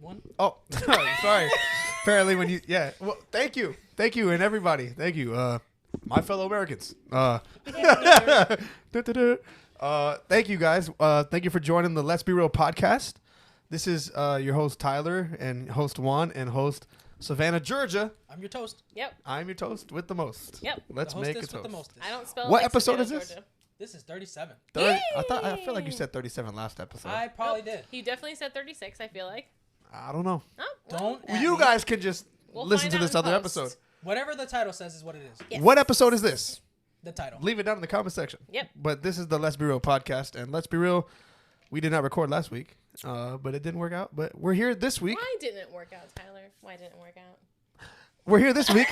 One. Oh, sorry. Apparently, when you well, thank you, and everybody, thank you, my fellow Americans. Thank you guys. Thank you for joining the Let's Be Real podcast. This is your host Tyler and host Juan and host Savannah, Georgia. I'm your toast. Yep. I'm your toast with the most. Yep. Let's The make a hostess with toast. the mostest. I don't spell. What like episode Savannah, is this? Georgia. This is 37. 30, I feel like you said 37 last episode. I probably Nope. did. You definitely said 36. I feel like. I don't know. Oh, well, Don't. at You me. guys can just we'll listen find to out this in other post. episode. Whatever the title says is what it is. Yes. What episode is this? The title. Leave it down in the comment section. Yep. But this is the Let's Be Real podcast, and Let's Be Real, we did not record last week, but it didn't work out. But we're here this week. Why didn't it work out, Tyler? Why didn't it work out? We're here this week,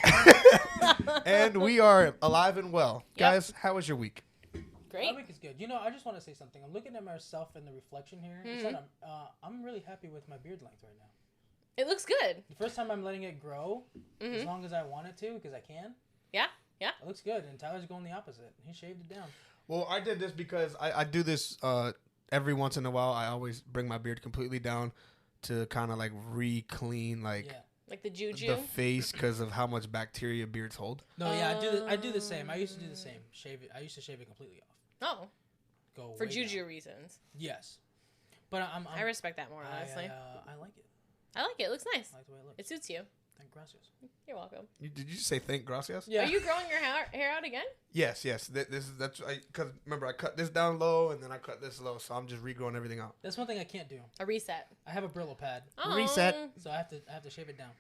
and we are alive and well. Yep. Guys, how was your week? Great. My week is good. You know, I just want to say something. I'm looking at myself in the reflection here. It's that I'm really happy with my beard length right now. It looks good. The first time I'm letting it grow as long as I want it to, because I can. Yeah. Yeah. It looks good, and Tyler's going the opposite. He shaved it down. Well, I did this because I do this every once in a while. I always bring my beard completely down to kind of like re-clean like Yeah. Like the juju. the face because of how much bacteria beards hold. No, yeah, I do the same. I used to do the same. Shave it. I used to shave it completely off. Oh, Go for way juju down. reasons. Yes, but I respect that more, honestly. I like it. I like it. It looks nice. I like the way it looks. It suits you. Thank gracias. You're welcome. Did you say thank gracias? Yeah. Are you growing your hair out again? Yes. That's because remember I cut this down low and then I cut this low, so I'm just regrowing everything out. That's one thing I can't do. A reset. I have a Brillo pad, Oh, Reset. so I have to shave it down.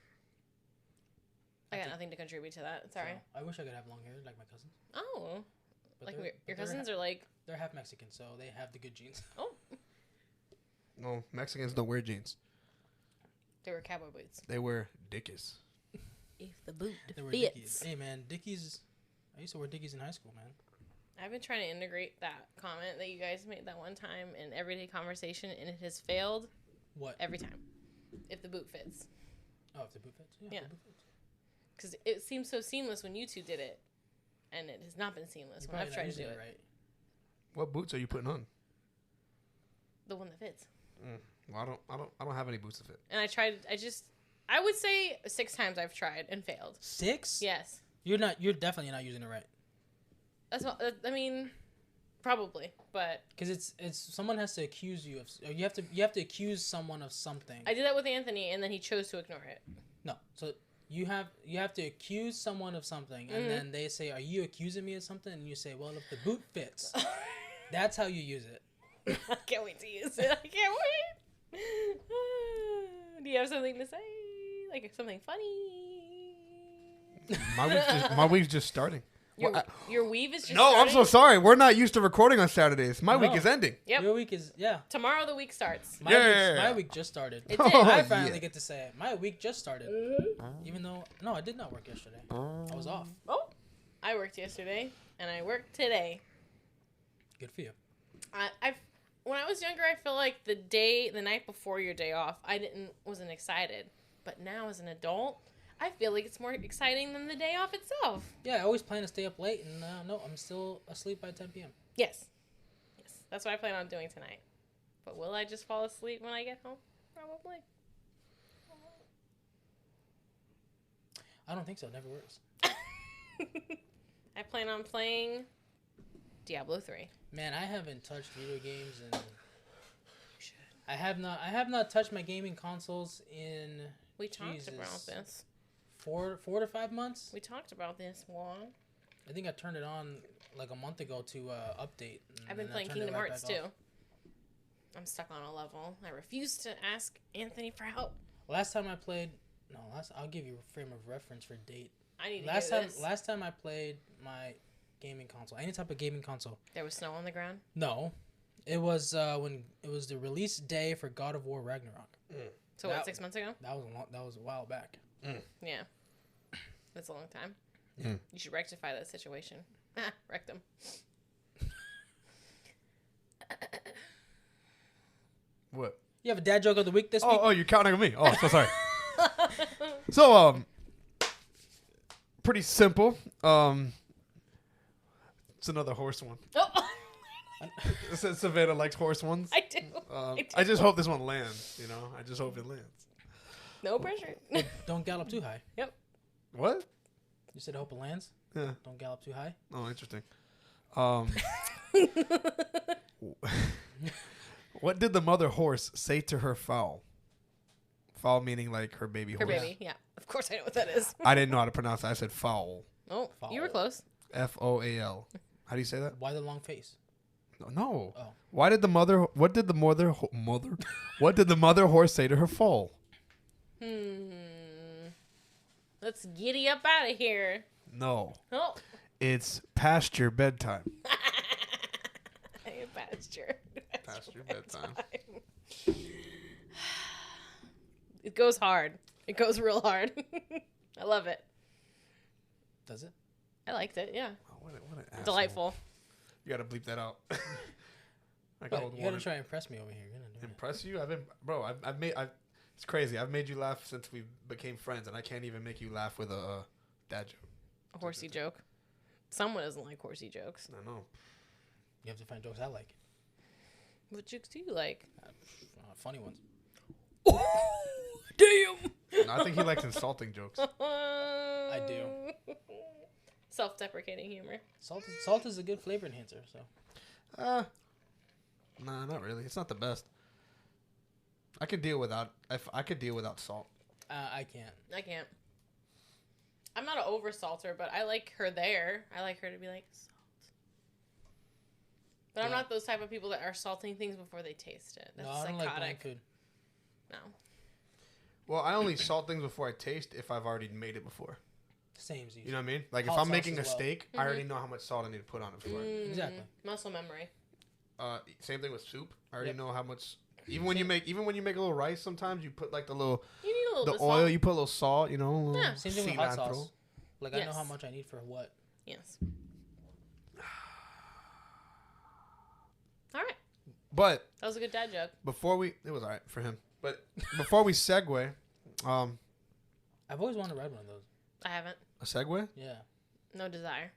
I got nothing to contribute to that. Sorry. So I wish I could have long hair like my cousins. Oh, But like they're- your but they're cousins ha- are like. They're half Mexican, so they have the good genes. Oh, No, Mexicans don't wear jeans. they were cowboy boots. They wear dickies. If the boot They were fits. Dickies. Hey man, Dickies. I used to wear Dickies in high school, man. I've been trying to integrate that comment that you guys made that one time in everyday conversation, and it has failed What? every time. If the boot fits, Oh, if the boot fits. Yeah. If the boot fits. because it seems so seamless when you two did it, and it has not been seamless You're when I've probably tried not to do using it. right. What boots are you putting on? The one that fits. Well, I don't have any boots to fit. And I would say 6 times I've tried and failed. 6? Yes, You're definitely not using it right. that's what I mean. Probably, but Because it's someone has to accuse you of. Or you have to accuse someone of something. I did that with Anthony, and then he chose to ignore it. No, so you have to accuse someone of something, and then they say, "Are you accusing me of something?" And you say, "Well, if the boot fits." That's how you use it. I can't wait to use it. I can't wait. Do you have something to say? Like something funny? My week's just starting. Your weave is just No, I'm so starting? sorry. We're not used to recording on Saturdays. My week No. is ending. Yep. Your week is Tomorrow the week starts. My week just started. It did. Oh, I finally yeah. get to say it. My week just started. Even though I did not work yesterday. I was off. Oh, I worked yesterday, and I worked today. Good for you. When I was younger, I feel like the night before your day off, wasn't excited. But now as an adult, I feel like it's more exciting than the day off itself. Yeah, I always plan to stay up late, and no, I'm still asleep by 10 p.m. Yes, that's what I plan on doing tonight. But will I just fall asleep when I get home? Probably. I don't think so. It never works. I plan on playing Diablo 3. Man, I haven't touched video games, and I have not touched my gaming consoles in We talked Jesus. about this. 4 to 5 months. We talked about this, Juan. I think I turned it on like a month ago to update. I've been and I playing turned it Kingdom right Hearts back too. off. I'm stuck on a level. I refuse to ask Anthony for help. Last time I played, I'll give you a frame of reference for date. I need to hear this. Last time I played my gaming console, any type of gaming console. There was snow on the ground. No, it was when it was the release day for God of War Ragnarok. So That- what, 6 months ago? That was a while back. Yeah. That's a long time. Mm. You should rectify that situation. Rectum. What? You have a dad joke of the week this week? Oh, you're counting on me. Oh, so sorry. So, pretty simple. It's another horse one. Oh, It says Savannah likes horse ones. I do. I just hope this one lands. I just hope it lands. No pressure. Don't gallop too high. What? You said I hope it lands. Yeah. Don't gallop too high. Oh, interesting. What did the mother horse say to her foal? Foal meaning like her baby Her horse. baby. Yeah. Of course I know what that is. I didn't know how to pronounce it. I said foal. Oh, you were Foal. close. Foal. How do you say that? Why the long face? No. Oh. Why did the mother? What did the mother? What did the mother horse say to her foal? Let's giddy up out of here. No. Oh. It's past your bedtime. Pasture. Past your bedtime. It goes hard. It goes real hard. I love it. Does it? I liked it. Yeah. Oh, what an asshole. Delightful. You gotta bleep that out. I But got you gotta try to impress me over here. You're gonna do it. impress you. I've made. It's crazy. I've made you laugh since we became friends, and I can't even make you laugh with a dad joke. A horsey joke. Someone doesn't like horsey jokes. I know. You have to find jokes I like. What jokes do you like? Funny ones. Damn. No, I think he likes insulting jokes. I do. Self-deprecating humor. Salt is a good flavor enhancer. So Nah, not really. It's not the best. I could deal without. I could deal without salt. I can't. I can't. I'm not an over salter, but I like her there. I like her to be like salt. But I'm Yeah. not those type of people that are salting things before they taste it. That's No, I don't like bland psychotic. food. No. Well, I only salt things before I taste if I've already made it before. Same. You know what I mean? Like Hot if I'm sauce making a as well. steak, I already know how much salt I need to put on it before. Exactly. Muscle memory. Same thing with soup. I already Yep. know how much. Even when you make a little rice, sometimes you put like the little You need a little the bit oil. salt. You put a little salt. You know. A little Yeah. Same thing with hot cilantro. sauce. Like I know Yes. how much I need for what. Yes. All right. But That was a good dad joke. it was alright for him. But before we segue, I've always wanted to ride one of those. I haven't. a segue. Yeah. No desire.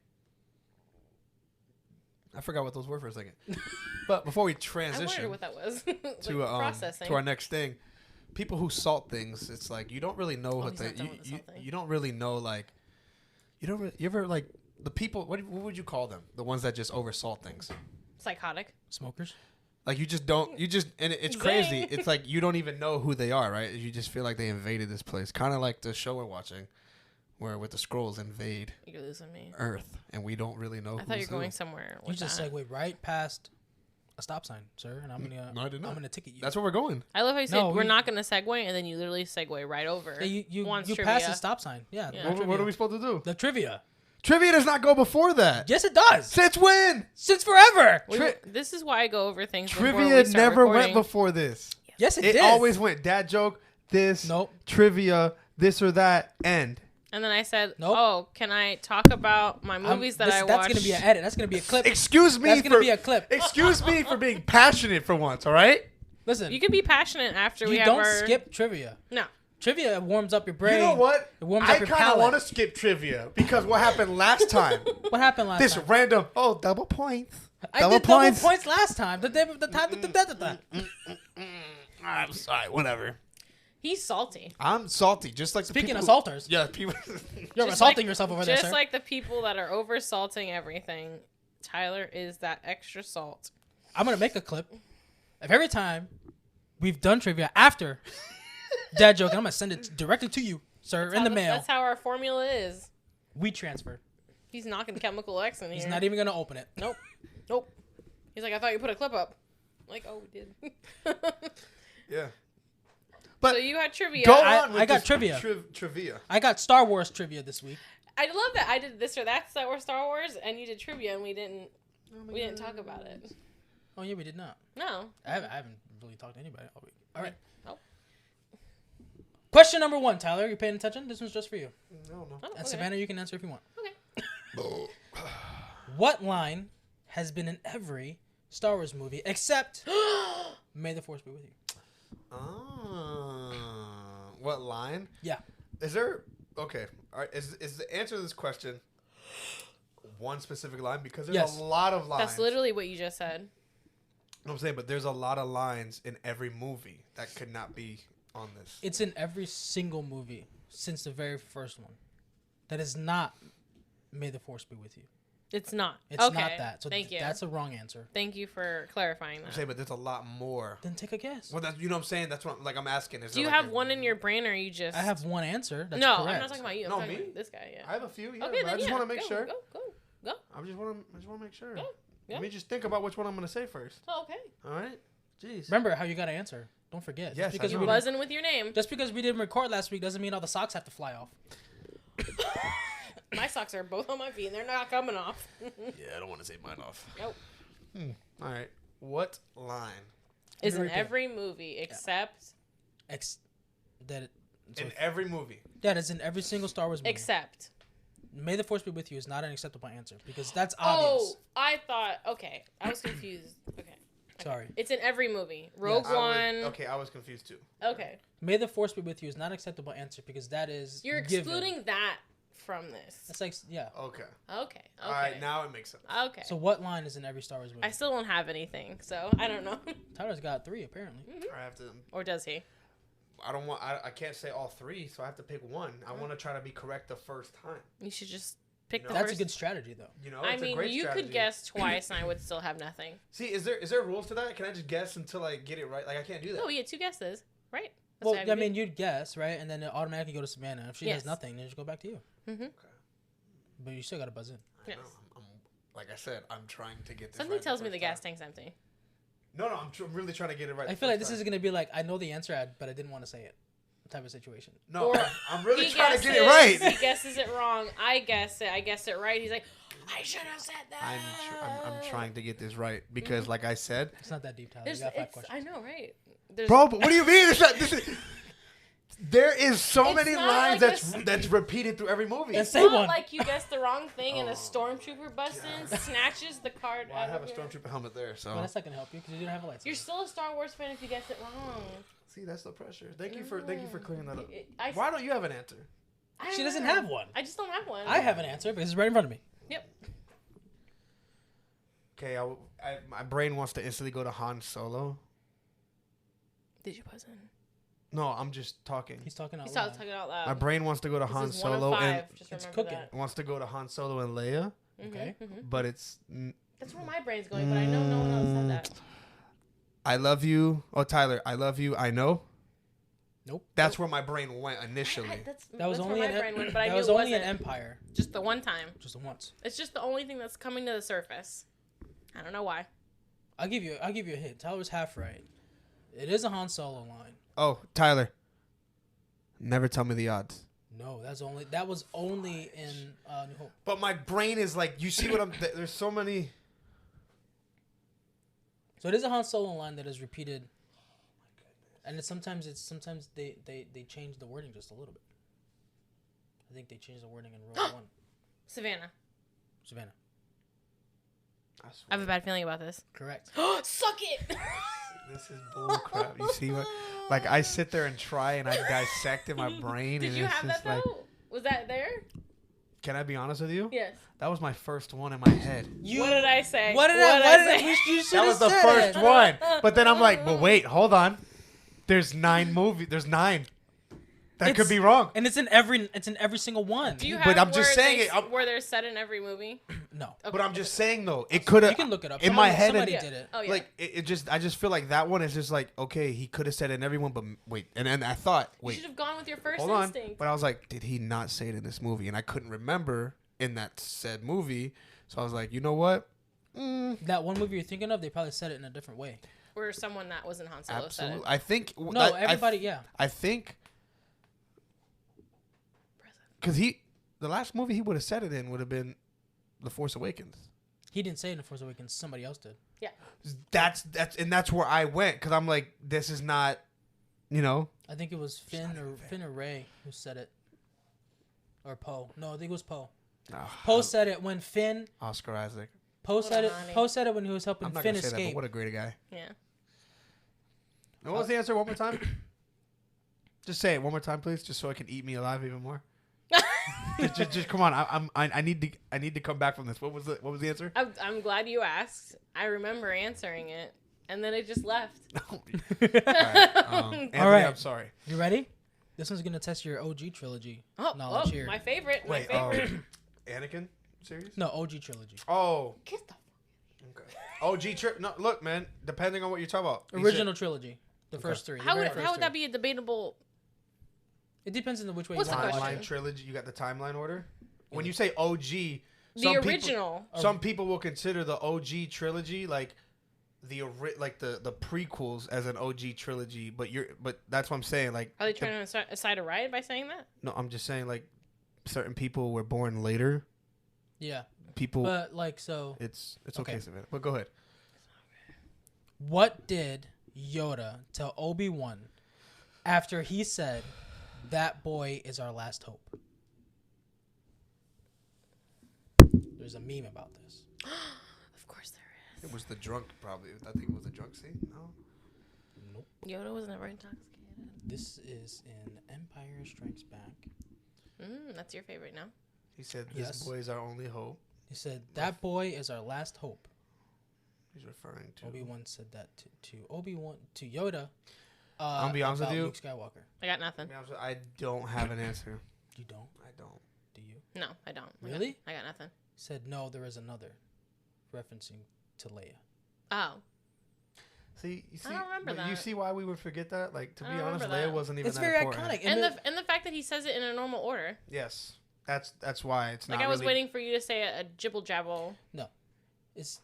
I forgot what those were for a second. But before we I transition wondered what that was. to processing. to our next thing, people who salt things, it's like you don't really know what he's they not done with the salting. you don't really know like you don't really, you ever like the people what would you call them, the ones that just over salt things, Psychotic. Smokers. like it's crazy. Zing. It's like you don't even know who they are, right? You just feel like they invaded this place, kind of like the show we're watching where with the scrolls invade You're losing me. Earth and we don't really know I thought you who's were going who. somewhere You with just that. segued right past a stop sign, sir, and I'm gonna. No, I did not. I'm gonna ticket you. That's where we're going. I love how you said No, we're we- not going to segue, and then you literally segue right over. Yeah, you Once you trivia. pass the stop sign. Yeah. Yeah. the What trivia. are we supposed to do? The trivia. Trivia does not go before that. Yes, it does. Since when? Since forever. This is why I go over things. before Trivia we start never went recording. before this. Yes, it It did. always went dad joke, this, Nope. trivia, this or that, end. And then I said, Nope. "Oh, can I talk about my movies that I watched?" That's gonna be an edit. That's gonna be a clip. Excuse me. That's gonna for, be a clip. Excuse me for being passionate for once. All right. You Listen, you can be passionate after we have don't our. skip trivia. No. Trivia warms up your brain. You know what? It warms I up your kind of palate. want to skip trivia because what happened last time? What happened last This time? random double points. I did double points last time. I'm sorry. Whatever. He's salty. I'm salty, just like Speaking the of people salters, Yeah, people. you're Just assaulting like- yourself over there, Just sir. like the people that are over salting everything, Tyler is that extra salt. I'm gonna make a clip of every time we've done trivia after dad joke, and I'm gonna send it directly to you, sir, in the mail. That's how our formula is. We transfer. He's knocking Chemical X in here. He's not even gonna open it. Nope. Nope. He's like, I thought you put a clip up. I'm like, oh, we did. Yeah. So you had trivia. Go I on with I got this trivia. Trivia. I got Star Wars trivia this week. love that I did this or that Star Wars, and you did trivia, and we didn't talk about it. Oh yeah, we did not. No. I haven't really talked to anybody all week. All right. Nope. Question number 1, Tyler. You paying attention? This one's just for you. No. Oh, And okay. Savannah, you can answer if you want. Okay. What line has been in every Star Wars movie except "May the Force be with you"? What line? Yeah. Is there? Okay. All right. Is the answer to this question one specific line? Because there's Yes. a lot of lines. That's literally what you just said. You know what I'm saying, but there's a lot of lines in every movie that could not be on this. It's in every single movie since the very first one. That is not May the Force be with you. It's not. It's okay. not that. So Thank you. That's a wrong answer. Thank you for clarifying I'm that. saying, but there's a lot more. Then take a guess. Well, that's, you know what I'm saying? That's what I'm asking. Is Do you there like have a- one in your brain, or you just? I have one answer. That's no, correct. I'm not talking about you. I'm No, talking me? about this guy. Yeah. I have a few. Yeah, Okay, but I then just yeah, want to make go, sure. Go. I just want to make sure. Go. Yeah. Let me just think about which one I'm gonna say first. Oh, okay. All right. Jeez. Remember how you got to answer. Don't forget. Yes, because I know. we Buzzing with your name. just because we didn't record last week doesn't mean all the socks have to fly off. My socks are both on my feet, and they're not coming off. Yeah, I don't want to say mine off. Nope. All right. What line? Is in Repeat. every movie except That In every movie. that is in every single Star Wars movie. except. May the Force be with you is not an acceptable answer because that's Oh, obvious. I thought. Okay, I was confused. Okay. Sorry. It's in every movie. Rogue Yes. One. I was confused too. Okay. May the Force be with you is not an acceptable answer because that is You're given. excluding that from this. That's like yeah. Okay. Okay. All right. Now it makes sense. Okay. So what line is in every Star Wars movie? I still don't have anything, so I don't know. Tyler's got 3 apparently. I have to. Or does he? I don't want. I can't say all 3, so I have to pick one. I want to try to be correct the first time. You should just pick You the know, That's first. a good strategy though. You know, I it's a mean, great you strategy. could guess twice, and I would still have nothing. See, is there rules to that? Can I just guess until I get it right? Like I can't do that. No, we get 2 guesses, right? That's Well, what I we mean, do. you'd guess, right? And then it automatically go to Savannah. If she Yes. has nothing, then just go back to you. Mhm. Okay. But you still got to buzz in. I Yes. know. I'm, like I said, I'm trying to get this. Something right tells me first the gas time. tank's empty. No, I'm really trying to get it right. I the feel like first this is time. going to be like, I know the answer, but I didn't want to say it type of situation. No, Or I'm really He trying to get it guesses- right. He guesses it wrong. I guess it. I guess it right. He's like, I should have said that. I'm trying to get this right because, like I said, It's not that deep, Tyler. There's, You got 5 it's, questions. I know, right? There's, bro. But what do you mean? There is so It's many not lines like a that's repeated through every movie. And It's say not one. like you guessed the wrong thing and a Oh, stormtrooper busts in, snatches the card Well, I out have a of your... stormtrooper helmet there, so Well, that's not going to help you because you didn't have a lightsaber. You're still a Star Wars fan if you guess it wrong. see that's the pressure. Thank you for clearing that up. I Why don't you have an answer? don't She doesn't know. have one. I just don't have one. I have an answer because it's right in front of me. Yep. Okay, my brain wants to instantly go to Han Solo. Did you buzz in? No, I'm just talking. He's talking out He's loud. talking out loud. My brain wants to go to This Han is one of Solo and 5. Just it's remember cooking. that. wants to go to Han Solo and Leia, Okay. but it's That's where my brain's going, but I know no one else said that. I love you. Oh, Tyler, I love you. I know. Nope. That's where my brain went initially. That was that's only where an my brain went, but I that knew was it only wasn't. an Empire, Just the one time. just the once. It's just the only thing that's coming to the surface. I don't know why. I'll give you a hint. Tyler's half right. It is a Han Solo line. Oh, Tyler. Never tell me the odds. No, that was only in New Hope. But my brain is like, you see what I'm. There's so many. So it is a Han Solo line that is repeated. And sometimes they change the wording just a little bit. I think they changed the wording in Rogue One. Savannah. Savannah. I I swear, have a bad feeling about this. Correct. Suck it! this is bull crap. You see what? Like I sit there and try and I dissect in my brain. Did and you it's have just that like, though? Was that there? Can I be honest with you? Yes. That was my first one in my head. What did I say? What did I say? You should That have was the said first it. one. But then I'm like, well, wait, hold on. There's 9 movies. There's 9. That could It's- be wrong. And it's in every single one. Do you But have I'm just where saying they- it, I'm- where they're set in every movie? No. Okay. But I'm just saying though, it could have. You can look it up. In my head, somebody it- did it. Oh yeah. Like I just feel like that one is just like, okay, he could have said it in everyone, but wait, and then I thought, you wait, should have gone with your first hold on, instinct. but I was like, did he not say it in this movie? And I couldn't remember in that said movie, so I was like, you know what? That one movie you're thinking of, they probably said it in a different way. Or someone that wasn't Han Solo said Absolutely, it. I think No, everybody, yeah. I think because the last movie he would have said it in would have been The Force Awakens. He didn't say it in The Force Awakens. Somebody else did. Yeah. That's where I went because I'm like, this is not, you know. I think it was Finn or Ray who said it. Or Poe. No, I think it was Poe. Poe said it when Finn. Oscar Isaac. Poe said it. honey. Poe said it when he was helping I'm not Finn gonna say that, but escape. what a great guy. Yeah. And what was the answer? One more time. Just say it one more time, please, just so I can eat me alive even more. just come on. I need to come back from this. What was the answer? I'm glad you asked. I remember answering it. and then it just left. All right. Anthony, All right. I'm sorry. You ready? This one's gonna test your OG trilogy Oh, knowledge here. my favorite. Wait, my favorite. Anakin series? No, OG trilogy. Oh, Get the okay. OG trip. No, look, man. Depending on what you're talking about. You Original trilogy. The first three. How would that be a debatable? It depends on which way What's you the want to question? watch Timeline it. trilogy. You got the timeline order. When you say OG, The some original. some people will consider the OG trilogy like the prequels as an OG trilogy. But that's what I'm saying. Like, Are they trying to incite a riot by saying that? no, I'm just saying like certain people were born later. Yeah, People, but like so. it's Okay. okay, Savannah. But go ahead. What did Yoda tell Obi-Wan after he said, "That boy is our last hope"? There's a meme about this. Of course there is. It was the drunk, probably. I think it was the drunk scene. No. Nope. Yoda was never intoxicated. This is in Empire Strikes Back. That's your favorite now. He said, "This Yes. boy is our only hope." He said, "That boy is our last hope." He's referring to. Obi-Wan said that to Obi-Wan to Yoda. I'll be honest with about you. Luke Skywalker. I got nothing. I don't have an answer. You don't? I don't. Do you? No, I don't. Really? I got nothing. He said, "No, there is another," referencing to Leia. Oh. See, you see, I don't remember but you that. see why we would forget that? Like, to I be don't honest, remember Leia that. wasn't even It's that very important. iconic. And the fact that he says it in a normal order. Yes, that's why it's Like not. I was really, waiting for you to say a jibble jabble. It's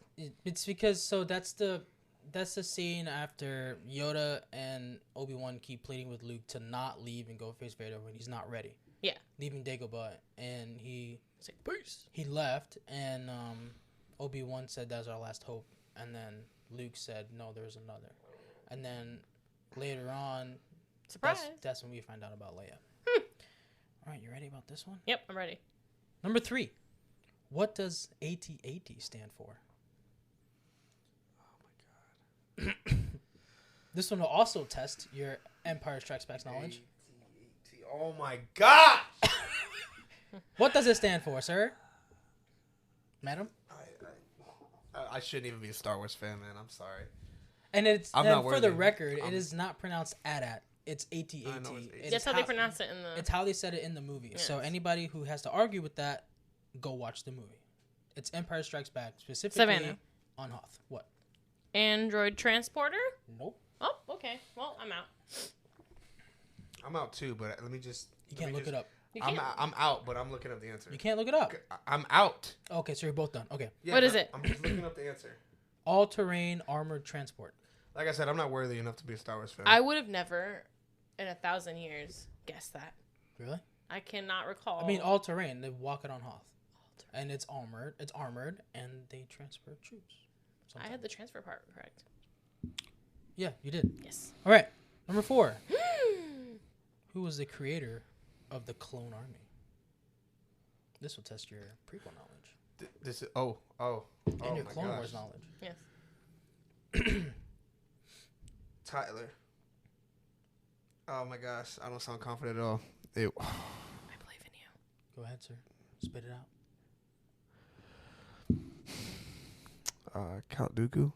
because that's the scene after Yoda and Obi-Wan keep pleading with Luke to not leave and go face Vader when he's not ready. Yeah. Leaving Dagobah, and he Say peace. he left, and Obi-Wan said that's our last hope, and then Luke said no, there's another, and then later on, Surprise. that's when we find out about Leia. All right, you ready about this one? Yep, I'm ready. Number 3. What does AT-AT stand for? Oh my god. This one will also test your Empire Strikes Back knowledge. AT-AT. Oh my god. What does it stand for, sir? Madam? I shouldn't even be a Star Wars fan, man. I'm sorry. And it's I'm and not for the worthy. record, it is not pronounced AT-AT. It's AT-AT. I know it's AT-AT. That's how they pronounce it in the. It's how they said it in the movie. So Yes. anybody who has to argue with that, go watch the movie. It's Empire Strikes Back, specifically Savannah. on Hoth. What? Android transporter? Nope. Oh, okay. Well, I'm out. I'm out too, but let me just. You can't look it up. You I'm can't. I'm out, but I'm looking up the answer. You can't look it up. I'm out. Okay, so you're both done. Okay. Yeah, What but is it? I'm just looking up the answer. All-terrain armored transport. Like I said, I'm not worthy enough to be a Star Wars fan. I would have never, in 1,000 years, guessed that. Really? I cannot recall. I mean, all-terrain. They walk it on Hoth. And it's armored, and they transfer troops. I had the transfer part correct. Yeah, you did. Yes. All right. Number 4. Who was the creator of the Clone Army? This will test your prequel knowledge This is oh and your my Clone gosh. Wars knowledge. Yes. Tyler. Oh my gosh, I don't sound confident at all. Ew. I believe in you. Go ahead, sir. Spit it out. Count Dooku.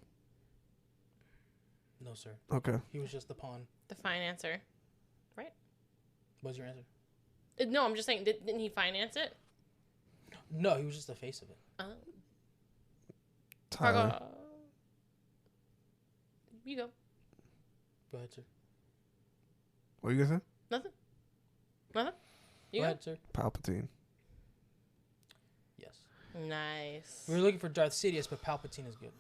No, sir. Okay. He was just the pawn. The fine answer. What's your answer? No, I'm just saying, didn't he finance it? No, he was just the face of it. Oh. Tyler. You go. Go ahead, sir. What are you gonna say? Nothing. Nothing. You Go go. ahead, sir. Palpatine. Yes. Nice. We were looking for Darth Sidious, but Palpatine is good.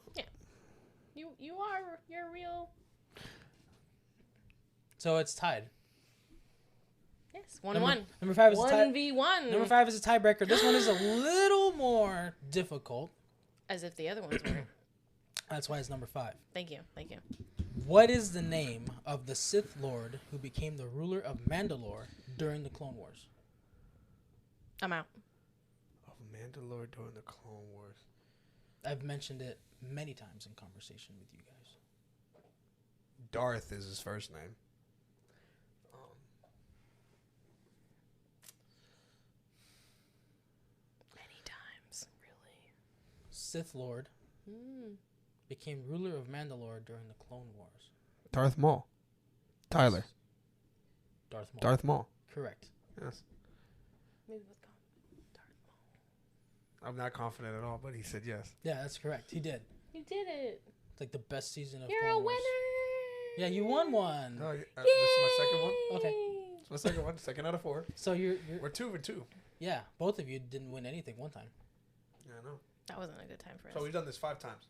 You're real. So it's tied. Yes. 1-1. Number 5 is a tie. 1v1. Number 5 is a tiebreaker. This one is a little more difficult. As if the other ones were. That's why it's number 5. Thank you. Thank you. What is the name of the Sith Lord who became the ruler of Mandalore during the Clone Wars? I'm out. Of Mandalore during the Clone Wars. I've mentioned it many times in conversation with you guys. Darth is his first name. Many times, really. Sith Lord became ruler of Mandalore during the Clone Wars? Darth Maul. Tyler. Darth Maul. Darth Maul. Correct. Yes. Maybe with I'm not confident at all, but he said yes. Yeah, that's correct. He did. You did it. It's like the best season of You're Clone a Wars. winner. Yeah, you won one. Oh, this is my second one. Okay. It's my second one. Second out of 4. So you're We're 2 for 2. yeah, both of you didn't win anything one time. Yeah, I know. That wasn't a good time for us. So we've done this 5 times.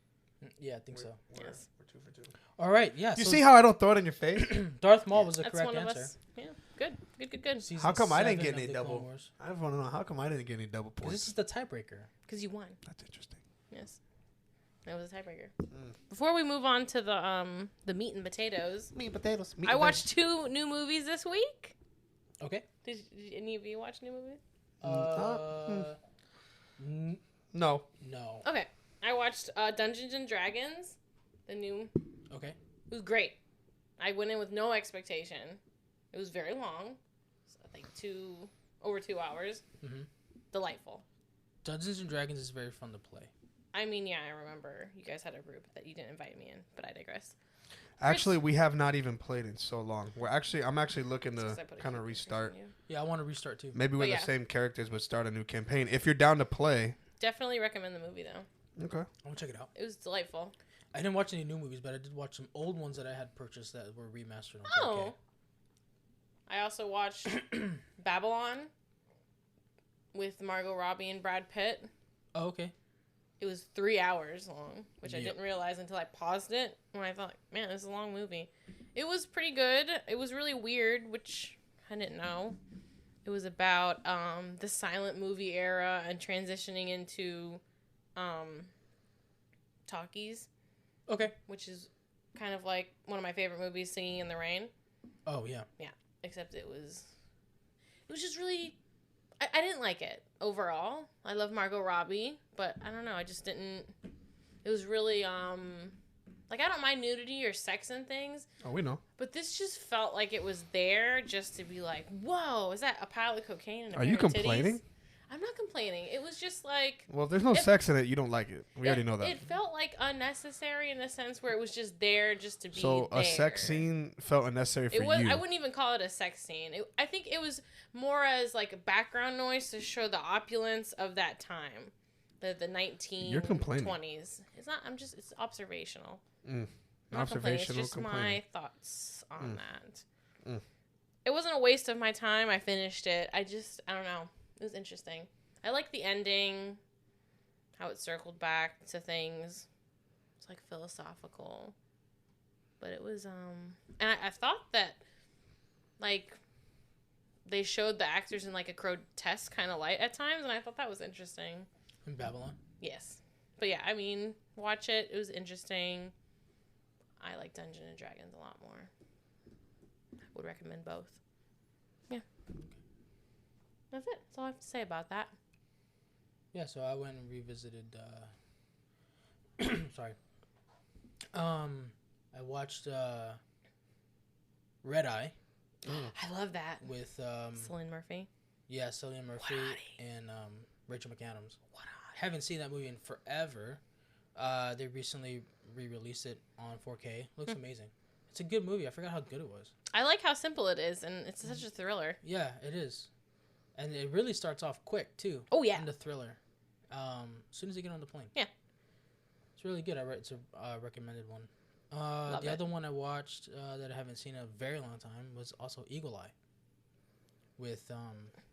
Yeah, I think so. Yes. We're 2 for 2. All right, yeah. You so see how I don't throw it in your face? Darth Maul was the That's correct one of answer. us. Yeah. Good. Season How come I didn't 7 get of any the double? Clone Wars. I want to know how come I didn't get any double 'Cause points. this is the tiebreaker. Because you won. That's interesting. Yes. That was a tiebreaker. Mm. Before we move on to the meat and potatoes, Meat and potatoes. I watched 2 new movies this week. Okay. Did any of you watch new movies? No. No. Okay. I watched Dungeons and Dragons. The new. Okay. It was great. I went in with no expectation. It was very long. So I think over 2 hours. Mhm. Delightful. Dungeons and Dragons is very fun to play. I mean, yeah, I remember you guys had a group that you didn't invite me in, but I digress. Actually, we have not even played in so long. I'm actually looking It's 'cause to I put a kind of few pictures restart. on you. Yeah, I want to restart too. Maybe with But the yeah. same characters, but start a new campaign. If you're down to play. Definitely recommend the movie though. Okay. I want to check it out. It was delightful. I didn't watch any new movies, but I did watch some old ones that I had purchased that were remastered on 4K. Oh. I also watched Babylon with Margot Robbie and Brad Pitt. Oh, okay. It was 3 hours long, which I Yep. didn't realize until I paused it when I thought, man, this is a long movie. It was pretty good. It was really weird, which I didn't know. It was about the silent movie era and transitioning into talkies, Okay. which is kind of like one of my favorite movies, Singing in the Rain. Oh, yeah. Except it was just really, I didn't like it overall. I love Margot Robbie, but I don't know, I just didn't, it was really, like, I don't mind nudity or sex and things, Oh, we know. but this just felt like it was there just to be like, whoa, is that a pile of cocaine and a Are you pair of titties? complaining? I'm not complaining. It was just like, Well, if there's no sex in it, you don't like it. We already know that. It felt like unnecessary in a sense where it was just there just to be So there. a sex scene felt unnecessary for It was. you. I wouldn't even call it a sex scene. I think it was more as like a background noise to show the opulence of that time, the 1920s. You're complaining. It's not. It's observational. Mm. I'm not complaining. It's Observational just complaining. my thoughts on that. Mm. It wasn't a waste of my time. I finished it. I don't know. It was interesting. I like the ending, how it circled back to things. It's like philosophical. But it was, and I thought that, like, they showed the actors in, like, a grotesque kind of light at times, and I thought that was interesting. In Babylon. Yes. But yeah, I mean, watch it. It was interesting. I like Dungeons and Dragons a lot more. I would recommend both. Yeah. That's it. That's all I have to say about that. Yeah, so I went and revisited. Sorry. I watched Red Eye I love that. with Cillian Murphy. yeah, Cillian Murphy and Rachel McAdams. Haven't seen that movie in forever. They recently re-released it on 4K. Looks amazing. It's a good movie. I forgot how good it was. I like how simple it is, and it's such a thriller. Yeah, it is, and it really starts off quick too. Oh, yeah. In the thriller, as soon as they get on the plane. Yeah. It's really good. It's a recommended one. Love The it. other one I watched that I haven't seen in a very long time was also Eagle Eye with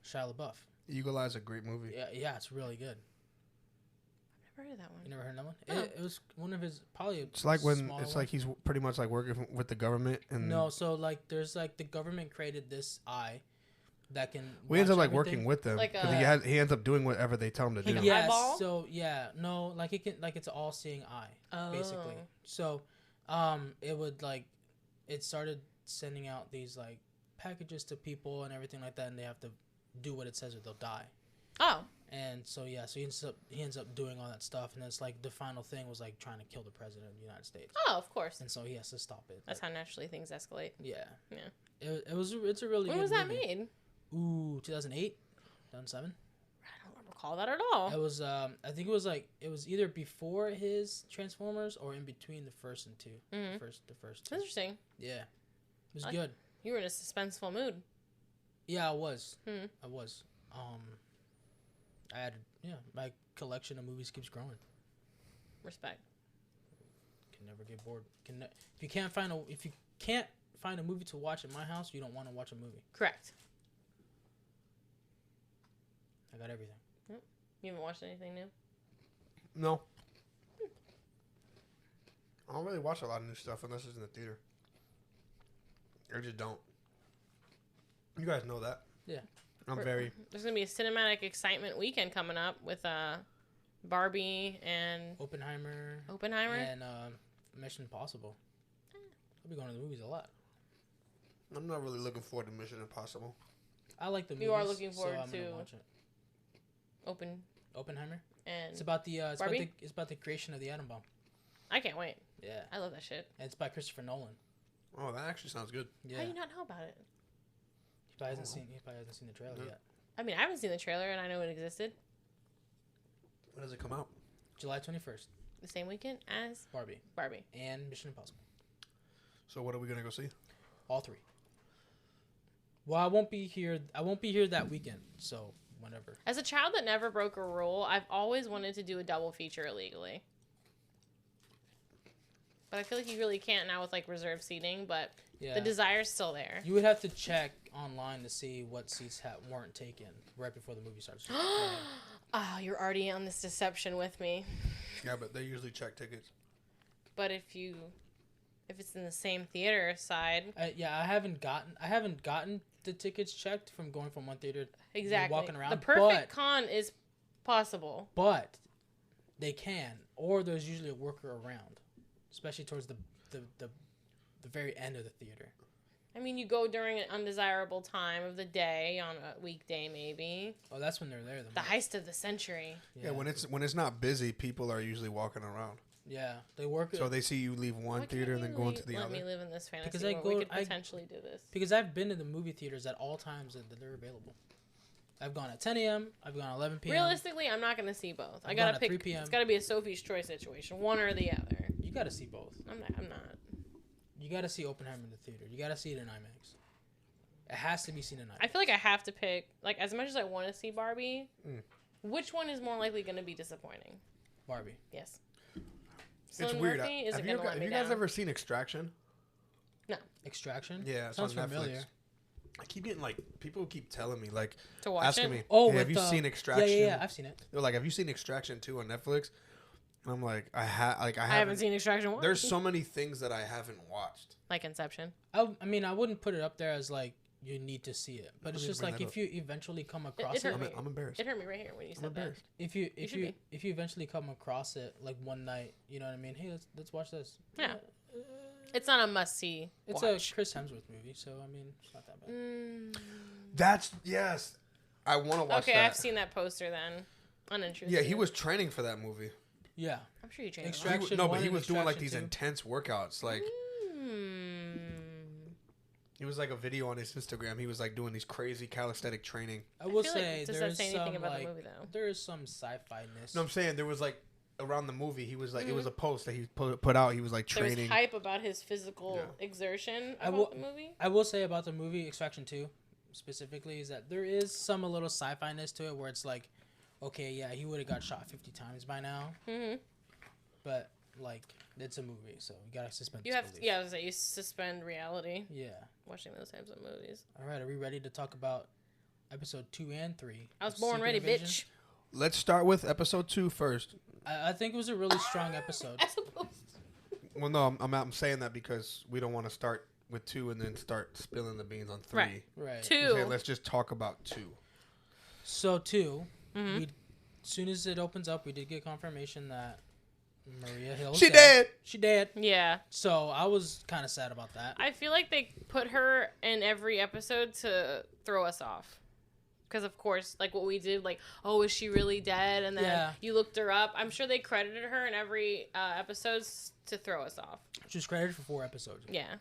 Shia LaBeouf. Eagle Eye's a great movie. Yeah, it's really good. I've never heard of that You one. never heard that one? No. It was one of his probably. It's like when smaller it's like ones. he's pretty much like working with the government and No, so like there's like the government created this eye that can. we ends up watch like working everything. with them Like because a- he ends up doing whatever they tell him to do. Like a- Yeah, eyeball? so yeah, no, like it can like it's an all-seeing eye, basically. Oh. So, it would like, it started sending out these like packages to people and everything like that, and they have to do what it says or they'll die. Oh. And so yeah, so he ends up doing all that stuff, and it's like the final thing was like trying to kill the president of the United States, Oh, of course. and so he has to stop it. That's how naturally things escalate. Yeah. Yeah. It's a really When good was that movie. made? Ooh, 2008, 2007. I don't recall recall that at all. It was I think it was either before his Transformers or in between the first and two. Mhm. The first It's two. interesting. Yeah. It was I like- good. You were in a suspenseful mood. Yeah, I was. Hmm. I was. I had my collection of movies keeps growing. Respect. Can never get bored. If you can't find a movie to watch at my house, you don't want to watch a movie. Correct. I got everything. You haven't watched anything new? No. I don't really watch a lot of new stuff unless it's in the theater. I just don't. You guys know that. Yeah. Very. There's gonna be a cinematic excitement weekend coming up with Barbie and Oppenheimer. Oppenheimer. And Mission Impossible. I'll be going to the movies a lot. I'm not really looking forward to Mission Impossible. I like the movies. You are looking forward so I'm gonna to- watch it. Oppenheimer. It's And about the Barbie? it's about the creation of the atom bomb. I can't wait. Yeah. I love that shit. And it's by Christopher Nolan. Oh, that actually sounds good. Yeah. How do you not know about it? He probably hasn't seen the trailer No. yet. I mean, I haven't seen the trailer and I know it existed. When does it come out? July 21st. The same weekend as Barbie Barbie. and Mission Impossible. So what are we gonna go see? All three. Well, I won't be here that weekend. So whenever. As a child that never broke a rule, I've always wanted to do a double feature illegally. But I feel like you really can't now with like reserved seating, but Yeah. the desire's still there. You would have to check online to see what seats weren't taken right before the movie starts. Oh, you're already on this deception with me. Yeah, but they usually check tickets. But if it's in the same theater side, I haven't gotten the tickets checked from going from one theater exactly. walking around. The perfect con is possible. But they can, or there's usually a worker around, especially towards the very end of the theater. I mean, you go during an undesirable time of the day on a weekday, maybe. Oh, that's when they're there. The heist of the century. Yeah, when it's not busy, people are usually walking around. Yeah, they work. So they see you leave one Why theater can't and then you go into the let other. me live in this fantasy Because I world. We go- could I- potentially do this. Because I've been to the movie theaters at all times that they're available. I've gone at 10 a.m. I've gone at 11 p.m. Realistically, I'm not going to see both. I I've got gone to at pick. 3 p.m. It's got to be a Sophie's Choice situation, one or the other. You got to see both. I'm not. You got to see Oppenheimer in the theater. You got to see it in IMAX. It has to be seen in IMAX. I feel like I have to pick. Like, as much as I want to see Barbie, Mm. which one is more likely going to be disappointing? Barbie. Yes. It's Cillian weird. Murphy, is it Have going to let you me guys down? ever seen Extraction? Extraction. Yeah, it's Sounds on familiar. Netflix. I keep getting people keep telling me To watch asking it? me, Oh, hey, have with you the- seen Extraction? Yeah, I've seen it. They're like, have you seen Extraction 2 on Netflix? And I'm like, I I haven't seen Extraction 1. There's so many things that I haven't watched. Like Inception. I mean, I wouldn't put it up there as like you need to see it, but Let it's me just bring like that if you eventually come across it hurt it, me. I'm embarrassed. It hurt me right here when you I'm said that. embarrassed. if you should be. eventually come across it like one night, you know what I mean? Hey, let's watch this. Yeah. It's not a must-see It's watch. a Chris Hemsworth movie, so I mean, it's not that bad. That's yes. I want to watch Okay, that. I've seen that poster then. Uninterested. Yeah, he was training for that movie. Yeah, I'm sure you changed Extraction- He one he and was doing like Extraction these 2. intense workouts. Like Hmm. he was like a video on his Instagram. He was like doing these crazy calisthenic training. I will feel say like, does that there's say anything some about like the movie though? there is some sci-fi-ness. No, I'm saying there was like around the movie. He was like it was a post that he put out. He was like There was training. hype about his physical Yeah. exertion I about will- the movie. I will say about the movie Extraction 2 specifically is that there is some a little sci-fi-ness to it where it's like, okay, yeah, he would have got shot 50 times by now, Mm-hmm. but like it's a movie, so you gotta suspend. You have, disbelief. yeah, I was like, you suspend reality Yeah. watching those types of movies. All right, are we ready to talk about episode 2 and 3? I was of born Secret ready, Invasion? bitch. Let's start with episode 2 first. I think it was a really strong episode. As opposed Well, no, I'm saying that because we don't want to start with 2 and then start spilling the beans on 3. Right. Right. to Okay, let's just talk about 2. So 2, Mhm. we as soon as it opens up, we did get confirmation that Maria Hill. She dead. She dead. yeah. So I was kind of sad about that. I feel like they put her in every episode to throw us off. Because, of course, like what we did, like, oh, is she really dead? And then Yeah. you looked her up. I'm sure they credited her in every episodes to throw us off. She was credited for 4 episodes. Yeah.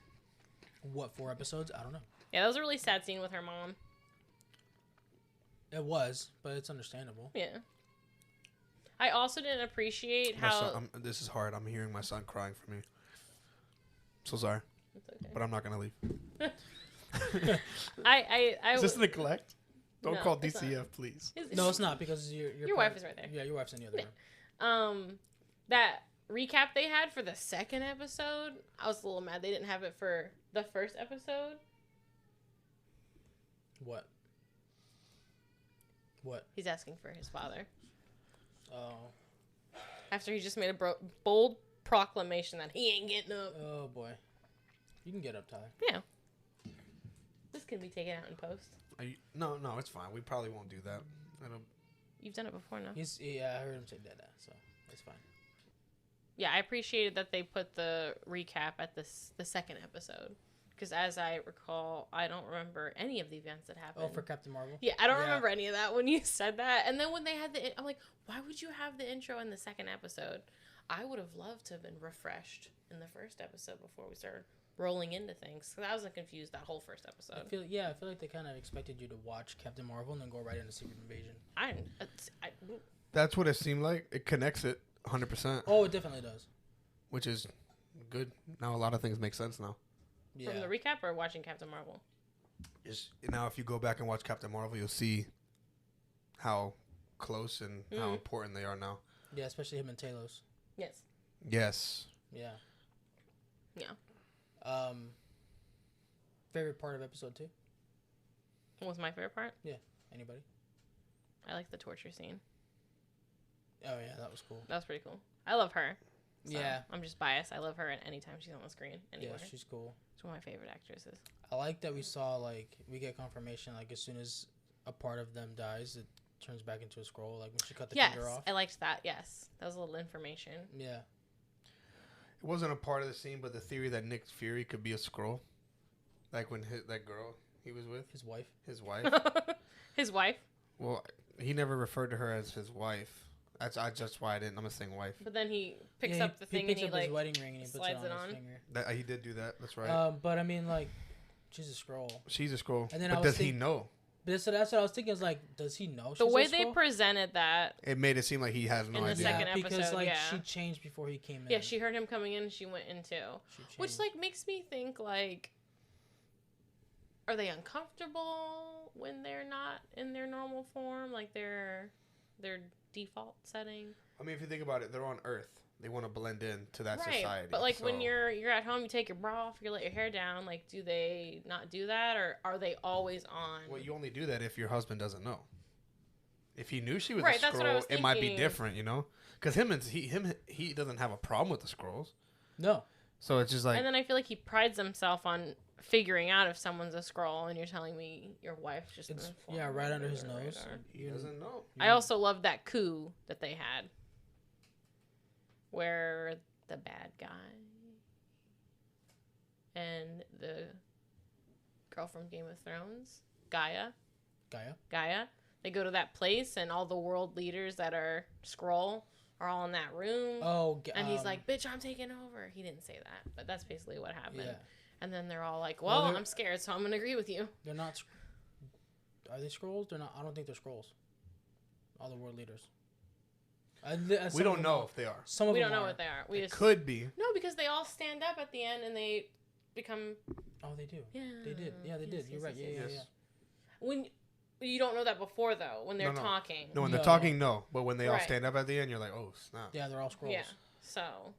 What 4 episodes? I don't know. Yeah, that was a really sad scene with her mom. It was, but it's understandable. Yeah. I also didn't appreciate My how. son, this is hard. I'm hearing my son crying for me. So sorry, It's okay. but I'm not gonna leave. I Is this neglect? Don't No, call it's not. DCF, please. No, it's not because your wife is right there. Yeah, your wife's in the other room. That recap they had for the second episode, I was a little mad they didn't have it for the first episode. What? What? He's asking for his father Oh. after he just made a bold proclamation that he ain't getting up. Oh boy. You can get up, Tyler. Yeah. This can be taken out in post. No, it's fine. We probably won't do that. I don't. You've done it before, no? Yeah, I heard him say that, so it's fine. Yeah, I appreciated that they put the recap at the second episode. Because as I recall, I don't remember any of the events that happened. Oh, for Captain Marvel? Yeah, I don't Yeah. remember any of that when you said that. And then when they had I'm like, why would you have the intro in the second episode? I would have loved to have been refreshed in the first episode before we started rolling into things. Because I wasn't confused that whole first episode. I feel like they kind of expected you to watch Captain Marvel and then go right into Secret Invasion. I That's what it seemed like. It connects it 100%, Oh, it definitely does. which is good. Now a lot of things make sense now. Yeah. From the recap or watching Captain Marvel? Now, if you go back and watch Captain Marvel, you'll see how close and how important they are now. Yeah, especially him and Talos. Yes. Yes. Yeah. Yeah. Favorite part of episode 2? What was my favorite part? Anybody? I like the torture scene. Oh yeah, that was cool. That was pretty cool. I love her. So Yeah. I'm just biased. I love her at any time she's on the screen. Anywhere. Yeah, she's cool. She's one of my favorite actresses. I like that we saw we get confirmation as soon as a part of them dies, it turns back into a scroll. Like when she cut the Yes, finger off. I liked that. Yes, that was a little information. Yeah. It wasn't a part of the scene, but the theory that Nick Fury could be a Skrull, like when that girl he was with, His wife. his wife. His wife. Well, he never referred to her as his wife. That's why I didn't. I'm saying wife. But then he picks Yeah, up the thing he picks and he up his like wedding ring and he puts slides it it on on. his finger. That he did do that. That's right. But I mean, she's a scroll. She's a Skrull. And then but I was does he know? But so that's what I was thinking. Is does he know? the she's way a they scroll? presented that. It made it seem like he has no In the idea. second because episode, yeah. she changed before he came in. Yeah, she heard him coming in. She went in too, She which changed. makes me think are they uncomfortable when they're not in their normal form, like their default setting? I mean, if you think about it, they're on Earth. They want to blend in to that Right, society. but when so- you're at home, you take your bra off, you let your hair down. Like, do they not do that, or are they always on? Well, you only do that if your husband doesn't know. If he knew she was Right, a that's what I Skrull, was it might be thinking. different, Because he doesn't have a problem with the Skrulls. No. So it's just like And then I feel like he prides himself on figuring out if someone's a scroll, and you're telling me your wife just It's been flying right under under his the nose. radar. he doesn't know. I also love that coup that they had, where the bad guy and the girl from Game of Thrones, Gaia, they go to that place, and all the world leaders that are Skrull are all in that room. Oh. And he's like, "Bitch, I'm taking over." He didn't say that, but that's basically what happened. Yeah. And then they're all like, Well, "Well, they're- I'm scared, so I'm gonna agree with you." They're not. Are they scrolls? They're not. I don't think they're scrolls. All the world leaders. We don't know if they are. Some of We them don't know are. what they are. We It just could be. no, because they all stand up at the end and they become. Oh, they do. Yeah, They did. Yeah, they did. You're right. Yeah, yes. yeah. When you don't know that before though, when they're No. talking. No, when they're No. talking, no. But when they all Right. stand up at the end, you're like, oh, snap. Yeah, they're all scrolls. Yeah. So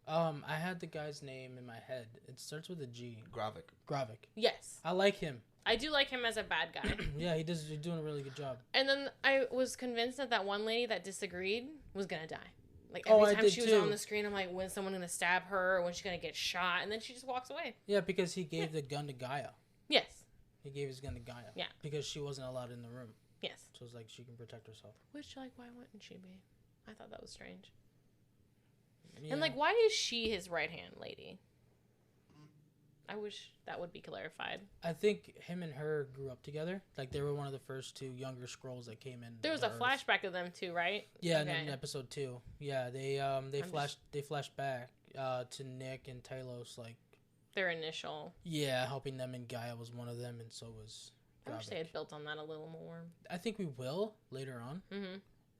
I had the guy's name in my head. It starts with a G. Gravik. Gravik. yes, I like him. I do like him as a bad guy. Yeah, he's doing a really good job. And then I was convinced that one lady that disagreed was gonna die. Like Oh, every I time did she was too. on the screen, I'm like, when's someone gonna stab her? Or when's she gonna get shot? And then she just walks away. Yeah, because he gave the gun to Gaia. Yes. He gave his gun to Gaia. Yeah. Because she wasn't allowed in the room. Yes. So it's like she can protect herself. Which, like, why wouldn't she be? I thought that was strange. Yeah. And, like, why is she his right-hand lady? I wish that would be clarified. I think him and her grew up together. Like they were one of the first two younger scrolls that came in. There was to a Earth. flashback of them, too, right? Yeah, Okay. in episode 2. Yeah, they flashed back to Nick and Talos, like Their initial. helping them, and Gaia was one of them, and so was I wish they had built on that a little more. I think we will later on.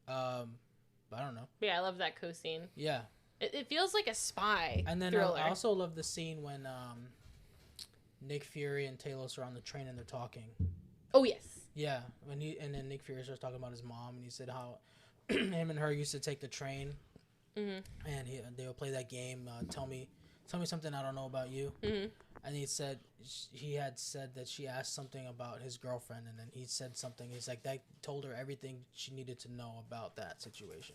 But I don't know. Yeah, I love that co-scene. Yeah. It feels like a spy And then thriller. I also love the scene when Nick Fury and Talos are on the train and they're talking. Oh, yes. Yeah, and then Nick Fury starts talking about his mom, and he said how him and her used to take the train, and they would play that game. Tell me something I don't know about you. And he had said that she asked something about his girlfriend, and then he said something. He's like, that told her everything she needed to know about that situation.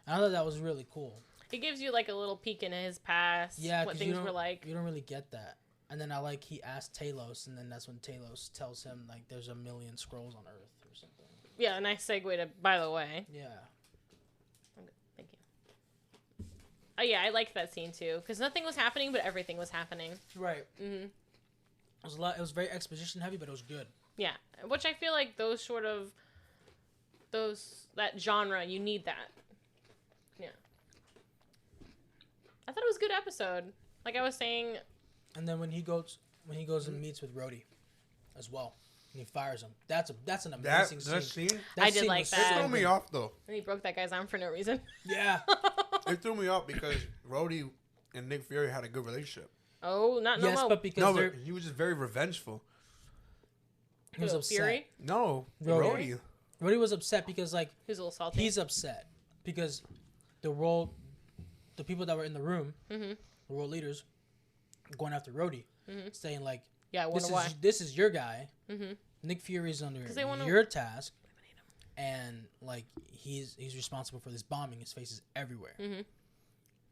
And I thought that was really cool. It gives you like a little peek into his past. Yeah, what things were like. You don't really get that. And then he asked Talos, and then that's when Talos tells him like there's 1 million scrolls on Earth or something. Yeah, a nice segue to by the way. Yeah. Okay, thank you. Oh yeah, I liked that scene too because nothing was happening, but everything was happening. Right. It was very exposition heavy, but it was good. Yeah, which I feel like that genre, you need that. Yeah. I thought it was a good episode. Like I was saying. And then when he goes and meets with Rhodey, as well, and he fires him. That's an amazing scene. I did like that. It threw me off though. And he broke that guy's arm for no reason. Yeah. It threw me off because Rhodey and Nick Fury had a good relationship. Oh, not no yes, more. but because But he was just very revengeful. he was upset. Fury? No, Rhodey. Rhodey. Rhodey was upset because He was a little salty. he's upset because the people that were in the room, the world leaders, going after Rhodey, saying like, yeah, I wonder why. this is your guy. Nick Fury's under your task, and like he's responsible for this bombing. His face is everywhere.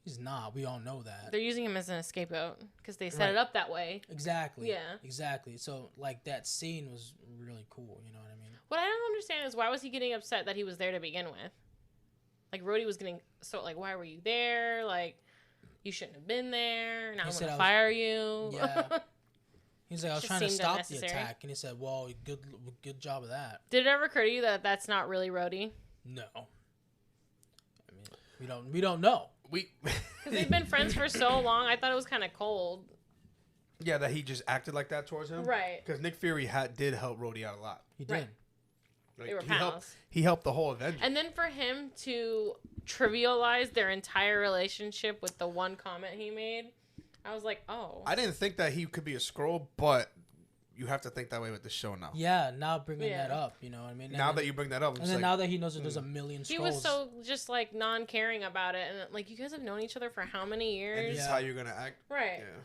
He's not. We all know that. They're using him as an scapegoat because they set it up that way. Exactly. Yeah. Exactly. So like that scene was really cool. You know what I mean? What I don't understand is why was he getting upset that he was there to begin with? Like Rhodey was getting why were you there? Like you shouldn't have been there. Now I'm gonna fire you. Yeah. He's like, I was Just trying to seemed stop the unnecessary. attack, and he said, "Well, good job of that." Did it ever occur to you that that's not really Rhodey? No. I mean, we don't know. Because they've been friends for so long. I thought it was kind of cold. Yeah, that he just acted like that towards him. Right. Because Nick Fury did help Rhodey out a lot. He did. Right. Like, They were he helped. pals. He helped the whole Avengers. And then for him to trivialize their entire relationship with the one comment he made, I was like, oh. I didn't think that he could be a Skrull, but you have to think that way with the show now. Yeah. Now bringing that up, you know what I mean? Now that you bring that up, and then now that he knows that there's 1 million scrolls. He was so just like non-caring about it, and like you guys have known each other for how many years? and this is how you're gonna act. Right. Yeah.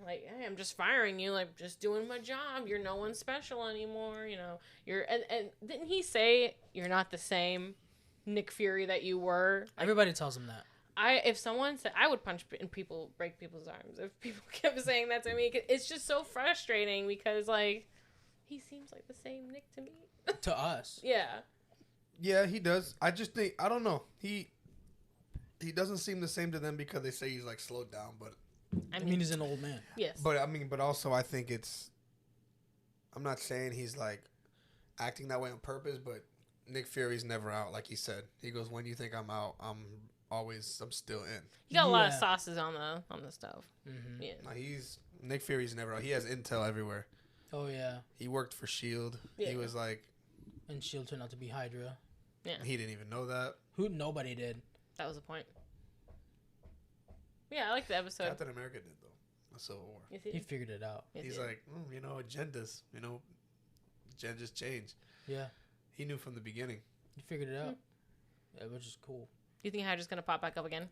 Like, hey, I'm just firing you, like just doing my job. You're no one special anymore, you know. You're and didn't he say you're not the same Nick Fury that you were? Like, Everybody tells him that. if someone said, I would punch and break people's arms if people kept saying that to me. It's just so frustrating because like he seems like the same Nick to me. To us. Yeah. Yeah, he does. I just think I don't know. He doesn't seem the same to them because they say he's like slowed down, but I mean he's an old man. Yes. but also I think I'm not saying he's like acting that way on purpose, but Nick Fury's never out, like he said. He goes, when you think I'm out, I'm still in. You got a lot of sauces on the stove. Mm-hmm. Yeah. No, Nick Fury's never out. He has intel everywhere. Oh yeah. He worked for SHIELD. Yeah. He was like, And SHIELD turned out to be Hydra. Yeah. he didn't even know that. Nobody did. That was the point. Yeah, I like the episode. Captain America did though. A Civil War. Yes, He figured it out. Yes, He's he did. like, agendas. Agendas change. Yeah. He knew from the beginning. He figured it out. Yeah, which is cool. Do you think Hydra's gonna pop back up again?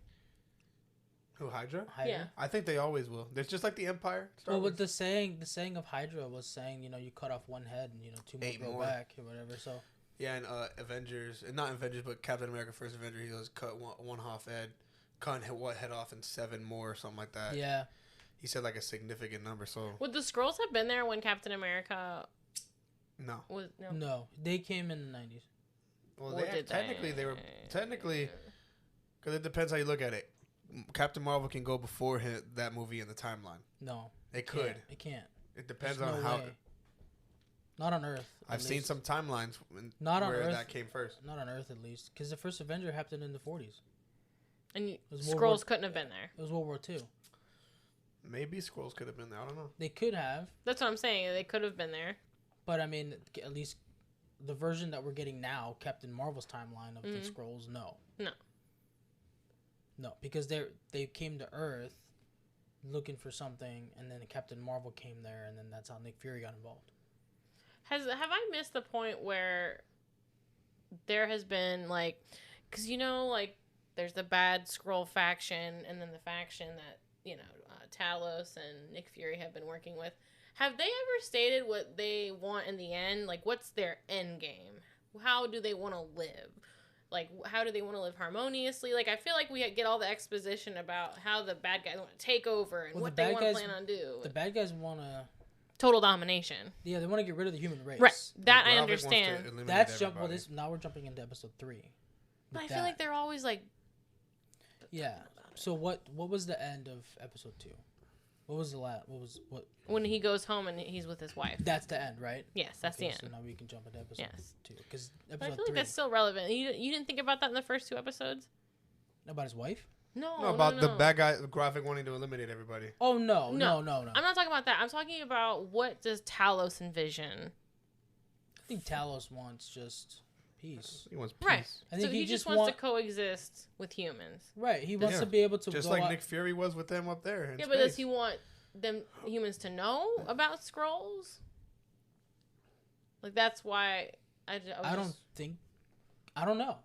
Who, Hydra? Hydra. Yeah. I think they always will. There's just like the Empire. Star Well, Wars. with the saying of Hydra was saying, you cut off one head and, 2 more 8 grow more. back or whatever. So Yeah, and Avengers, and not Avengers, but Captain America: First Avenger. He goes cut one half head, cut head off, and 7 more or something like that. yeah, He said like a significant number. So Would the Skrulls have been there when Captain America no. was no? no, they came in the 90s. Well, Or they did technically they were because it depends how you look at it. Captain Marvel can go before that movie in the timeline. No, It could. It can't. It depends There's on no how. way. Not on Earth. at I've seen least. some timelines Not on where Earth. that came first. Not on Earth, at least, because the first Avenger happened in the 40s. And was World War- Skrulls couldn't have been there. It was World War II. Maybe Skrulls could have been there. I don't know. They could have, That's what I'm saying. They could have been there. But I mean, at least the version that we're getting now, Captain Marvel's timeline of the Skrulls, no, because they came to Earth looking for something, and then Captain Marvel came there, and then that's how Nick Fury got involved. Have I missed the point where there has been like, because like there's the bad Skrull faction, and then the faction that Talos and Nick Fury have been working with. Have they ever stated what they want in the end? Like, what's their end game? How do they want to live? Like, how do they want to live harmoniously? Like, I feel like we get all the exposition about how the bad guys want to take over and what they want to plan on do. The bad guys want to... Total domination. Yeah, they want to get rid of the human race. Right. That I understand. That's now we're jumping into episode 3. But I feel like they're always like... Yeah. So what was the end of episode 2? What was the last? What? When he goes home and he's with his wife. That's the end, right? Yes, that's the end. So now we can jump into episode 2 because episode 3. I feel like that's still relevant. You didn't think about that in the first 2 episodes? About his wife? No, about the bad guy, the Graphic wanting to eliminate everybody. Oh no. I'm not talking about that. I'm talking about what does Talos envision? I think Talos wants just peace. He wants peace. Right. I think so he just wants to coexist with humans. Right. He wants to be able to just go like out. Nick Fury was with them up there. Yeah, but does he want humans to know about Skrulls? Like, that's why I don't know.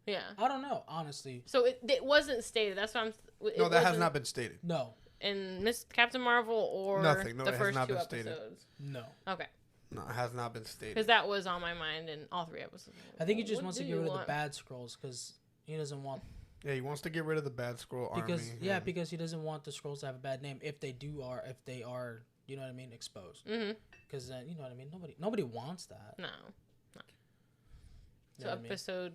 Yeah. I don't know, honestly. So it wasn't stated. That's what I'm... No, that has not been stated. No. In Miss Captain Marvel or nothing. No, the it first has not 2 been episodes? Stated. No. Okay. No, it has not been stated. Because that was on my mind in all 3 episodes. I think he just wants to get rid of the bad Skrulls because he doesn't want... Yeah, he wants to get rid of the bad Skrull army. Yeah, because he doesn't want the Skrulls to have a bad name if they are, you know what I mean, exposed. Because you know what I mean. Nobody wants that. No. You So episode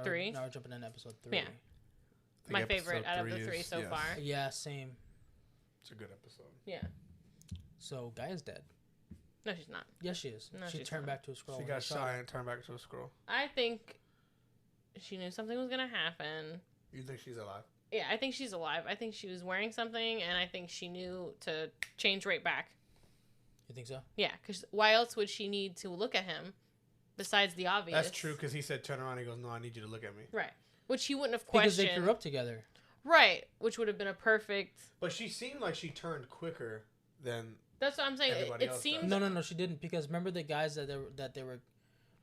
3. Now we're jumping into episode 3. Yeah. My favorite out of the 3 so far. Yeah, same. It's a good episode. Yeah. So Gaia's dead. No, she's not. Yes, she is. No, she turned back to a Skrull. She got shot and turned back to a Skrull. I think she knew something was going to happen. You think she's alive? Yeah, I think she's alive. I think she was wearing something, and I think she knew to change right back. You think so? Yeah, because why else would she need to look at him besides the obvious? That's true, because he said, turn around. He goes, no, I need you to look at me. Right. Which he wouldn't have questioned. Because they grew up together. Right. Which would have been a perfect... But she seemed like she turned quicker than... That's what I'm saying. It seems... No, she didn't. Because remember the guys that they were...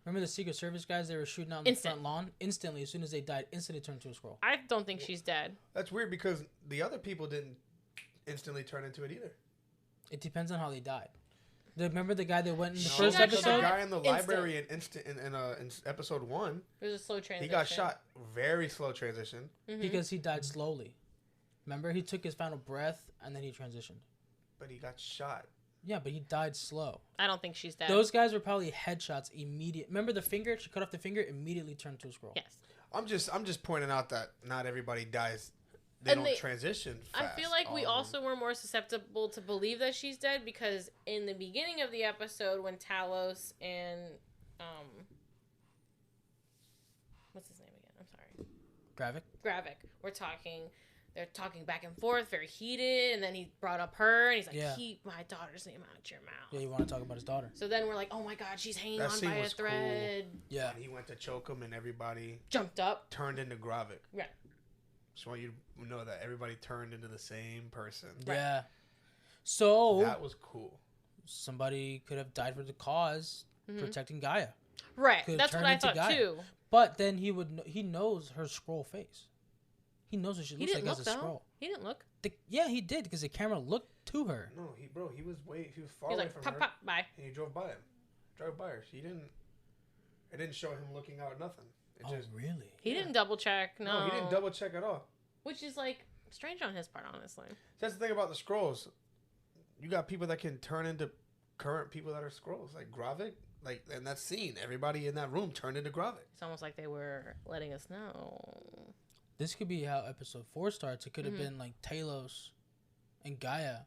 Remember the Secret Service guys they were shooting out in the front lawn? Instantly, as soon as they died, instantly turned to a Skrull. I don't think she's dead. That's weird because the other people didn't instantly turn into it either. It depends on how they died. Remember the guy that went in the She first got episode? The guy in the library in episode 1. It was a slow transition. He got shot. Very slow transition. Because he died slowly. Remember, he took his final breath and then he transitioned. But he got shot. Yeah, but he died slow. I don't think she's dead. Those guys were probably headshots immediate. Remember the finger? She cut off the finger, immediately turned to a Skrull. Yes. I'm just pointing out that not everybody dies. They don't transition fast. I feel like we also were more susceptible to believe that she's dead because in the beginning of the episode when Talos and what's his name again? I'm sorry. Gravik were talking. They're talking back and forth, very heated, and then he brought up her, and he's like, keep my daughter's name out your mouth. Yeah, you want to talk about his daughter. So then we're like, oh my god, she's hanging on by a thread. Cool. Yeah. And he went to choke him, and everybody... jumped up. Turned into Gravik. Yeah. Just want you to know that everybody turned into the same person. Right. Yeah. So... that was cool. Somebody could have died for the cause, protecting Gaia. Right, that's what I thought too. But then he knows her Skrull face. He knows what she looks like as a Skrull. He didn't look. Yeah, he did because the camera looked to her. No, he was far away from her. Pop, bye. And he drove by him. Drove by her. It didn't show him looking out nothing. Really? He didn't double check. No, he didn't double check at all. Which is like strange on his part, honestly. That's the thing about the Skrulls. You got people that can turn into current people that are Skrulls, like Gravik. Like, and that scene, everybody in that room turned into Gravik. It's almost like they were letting us know. This could be how episode 4 starts. It could have been like Talos and Gaia,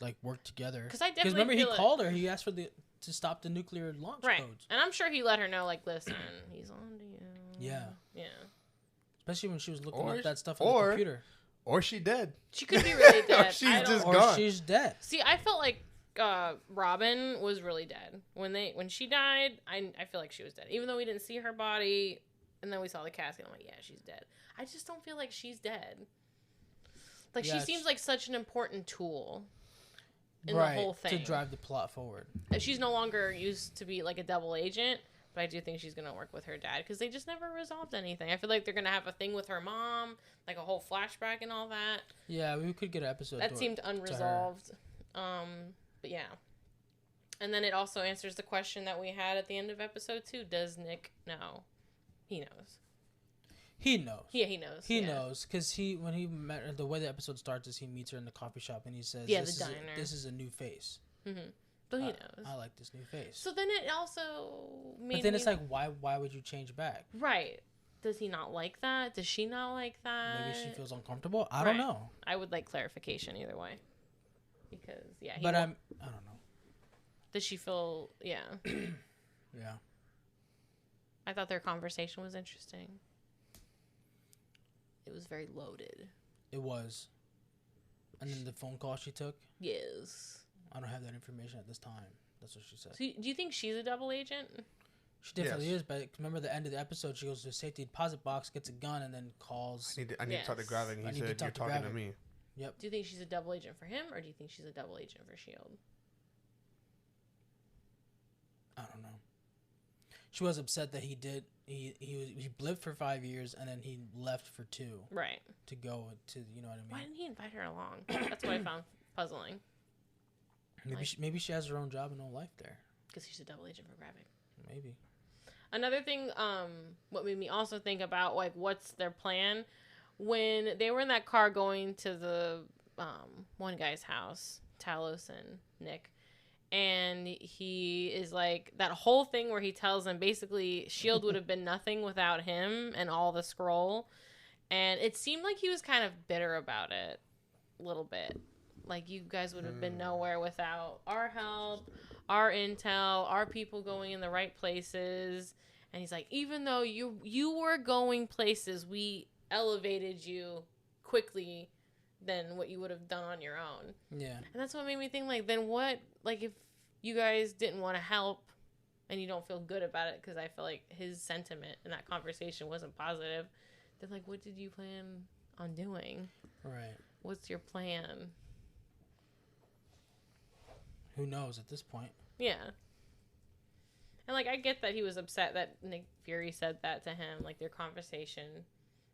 like work together. Because remember he called her. He asked for to stop the nuclear launch codes. And I'm sure he let her know, like, listen, he's on to you. Yeah. Yeah. Especially when she was looking up that stuff on the computer. Or she dead. She could be really dead. Or she's just gone. Or she's dead. See, I felt like Robin was really dead. When she died, I feel like she was dead. Even though we didn't see her body, and then we saw the casket, I'm like, yeah, she's dead. I just don't feel like she's dead. Like, she seems like such an important tool in the whole thing. To drive the plot forward. She's no longer used to be, like, a double agent, but I do think she's going to work with her dad, because they just never resolved anything. I feel like they're going to have a thing with her mom, like a whole flashback and all that. Yeah, we could get an episode. That seemed unresolved. But yeah. And then it also answers the question that we had at the end of episode 2. Does Nick know? He knows. He knows. Yeah, he knows. He knows, because when he met, the way the episode starts is he meets her in the coffee shop and he says, yeah, the diner. This is a new face. Mm-hmm. But he knows. I like this new face. So then it also made But then it's like, why would you change back? Right. Does he not like that? Does she not like that? Maybe she feels uncomfortable. I don't know. I would like clarification either way. Because, yeah. I don't know. Does she feel, yeah. Yeah. I thought their conversation was interesting. It was very loaded. It was. And then the phone call she took? Yes. I don't have that information at this time. That's what she said. So do you think she's a double agent? She definitely is, but remember the end of the episode, she goes to the safety deposit box, gets a gun, and then calls. I need to talk to Gravik. He said, you're talking to me. Yep. Do you think she's a double agent for him, or do you think she's a double agent for S.H.I.E.L.D.? I don't know. She was upset that he blipped for 5 years and then he left for 2. Right. To go to, you know what I mean? Why didn't he invite her along? That's what I found puzzling. Maybe she has her own job and no life there. Because she's a double agent for Gravik. Maybe. Another thing, what made me also think about, like, what's their plan? When they were in that car going to the one guy's house, Talos and Nick, and he is like, that whole thing where he tells them basically S.H.I.E.L.D. would have been nothing without him and all the scroll. And it seemed like he was kind of bitter about it a little bit. Like, you guys would have been nowhere without our help, our intel, our people going in the right places. And he's like, even though you were going places, we elevated you quickly than what you would have done on your own. Yeah. And that's what made me think, like, then what, like, if you guys didn't want to help and you don't feel good about it, because I feel like his sentiment in that conversation wasn't positive, then, like, what did you plan on doing? Right. What's your plan? Who knows at this point? Yeah. And, like, I get that he was upset that Nick Fury said that to him, like, their conversation.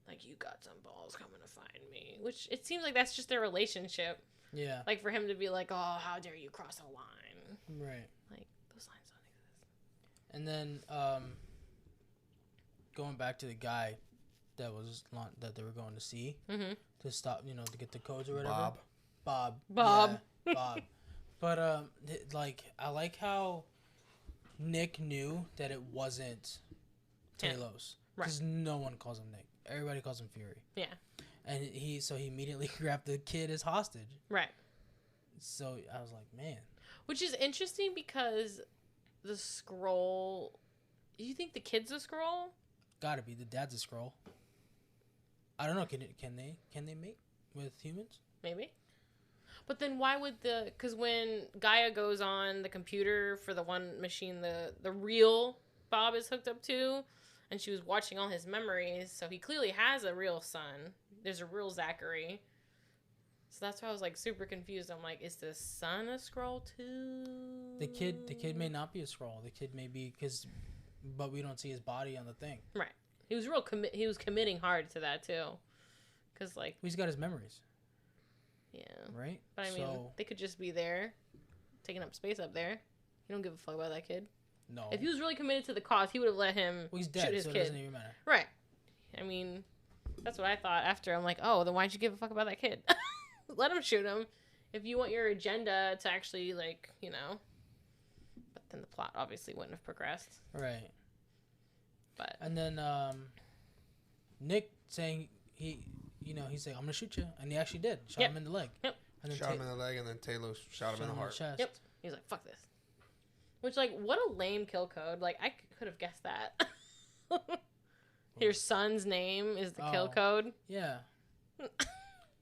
Like, you got some balls coming to find me. Which, it seems like that's just their relationship. Yeah. Like, for him to be like, oh, how dare you cross a line. Right. Like, those lines don't exist. And then, going back to the guy that they were going to see. Mm-hmm. To stop, to get the codes or whatever. Bob. Yeah, Bob. But, like, I like how Nick knew that it wasn't Talos. Because no one calls him Nick. Everybody calls him Fury. Yeah. And he immediately grabbed the kid as hostage. Right. So I was like, man. Which is interesting because the scroll... Do you think the kid's a scroll? Gotta be. The dad's a scroll. I don't know. Can they mate with humans? Maybe. But then why would because when Gaia goes on the computer for the one machine the real Bob is hooked up to, and she was watching all his memories, so he clearly has a real son. There's a real Zachary. So that's why I was, like, super confused. I'm like, is the son a scroll too? The kid may not be a scroll. The kid may be, but we don't see his body on the thing. Right. He was he was committing hard to that too. Because, like, he's got his memories. Yeah. Right? But, I mean, they could just be there, taking up space up there. You don't give a fuck about that kid. No. If he was really committed to the cause, he would have let him he's dead, shoot his so kid. It doesn't even matter. Right. I mean, that's what I thought after. I'm like, oh, then why'd you give a fuck about that kid? Let him shoot him. If you want your agenda to actually, like, But then the plot obviously wouldn't have progressed. Right. But. And then Nick saying he's saying, I'm going to shoot you. And he actually did. Shot him in the leg. Yep. And then shot him in the leg, and then Talos shot him in the heart. Chest. Yep. He was like, fuck this. Which, like, what a lame kill code. Like, I could have guessed that. Your son's name is the kill code. Yeah.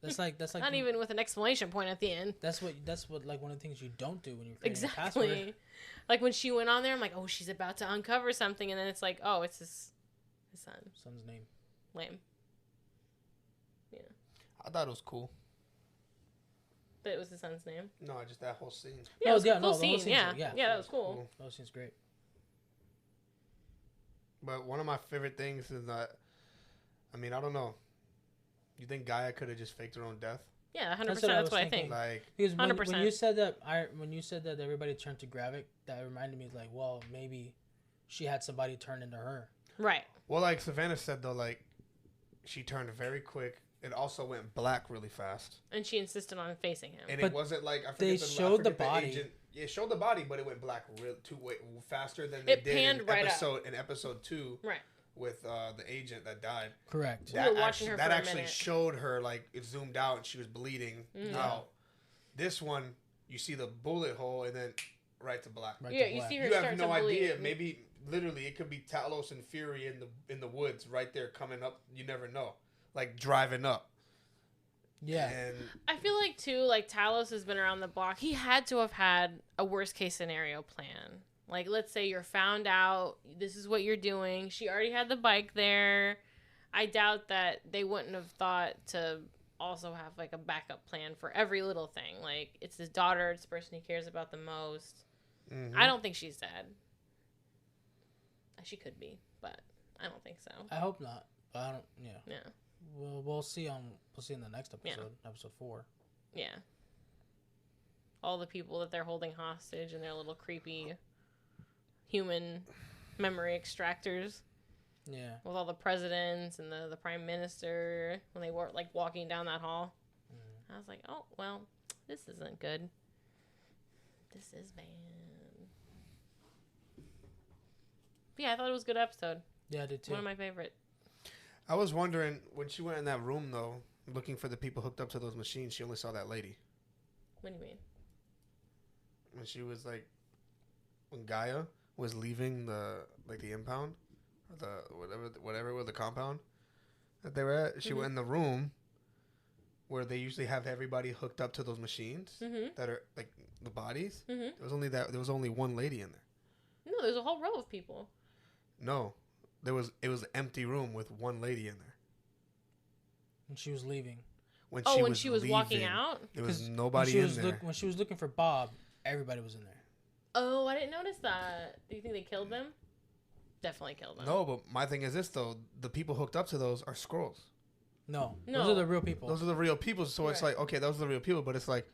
That's like Not even with an exclamation point at the end. That's what like one of the things you don't do when you're creating a password. Exactly. Like when she went on there, I'm like, oh, she's about to uncover something, and then it's like, oh, it's his son. Son's name. Lame. Yeah. I thought it was cool. That it was his son's name. No, just that whole scene. Yeah, it was a cool the whole scene. scene's Yeah. yeah, Yeah, that was cool. That whole scene's great. But one of my favorite things is that, I mean, I don't know. You think Gaia could have just faked her own death? Yeah, 100%. That's what I That's was what I thinking. think. Like, Because when 100%. you said that everybody turned to Gravik, that reminded me like, well, maybe she had somebody turn into her. Right. well, like Savannah said though, like she turned very quick. It also went black really fast, And she insisted on facing him. and But it wasn't like I forget they the, showed I the forget body. agent. Yeah, it showed the body, but it went black real way faster than they It did panned in right up. episode 2 Right. with the agent that died. Correct. We were watching her that for a actually minute. showed her, like it zoomed out and she was bleeding out. This one, you see the bullet hole and then right to black. Right Yeah, to you black. see her You start have no to bleed. idea. Maybe literally it could be Talos and Fury in the woods right there coming up. You never know. Like driving up. Yeah. And I feel like too, like Talos has been around the block. He had to have had a worst case scenario plan. Like, let's say you're found out, this is what you're doing. She already had the bike there. I doubt that they wouldn't have thought to also have like a backup plan for every little thing. Like, it's his daughter, it's the person he cares about the most. mhm. I don't think she's dead. She could be, but I don't think so. I hope not. But I don't. Yeah. Yeah. We'll see in the next episode, episode 4. Yeah. All the people that they're holding hostage and their little creepy human memory extractors Yeah. with all the presidents and the prime minister when they were like walking down that hall. I was like, oh, well, this isn't good. This is bad. But yeah, I thought it was a good episode. Yeah, I did too. One of my favorite. I was wondering when she went in that room though, looking for the people hooked up to those machines. She only saw that lady. What do you mean? When she was like, when Gaia was leaving the impound, or the whatever with the compound that they were at, she went in the room where they usually have everybody hooked up to those machines that are like the bodies. There was only one lady in there. No, there's a whole row of people. No, it was an empty room with one lady in there. When she was leaving. When She was walking out? there was 'Cause nobody in there. when she was looking for Bob, everybody was in there. Oh, I didn't notice that. Do you think they killed them? Definitely killed them. No, but my thing is this though: the people hooked up to those are Skrulls. No. No. Those are the real people. Those are the real people. So it's Right. like, okay, those are the real people, but it's like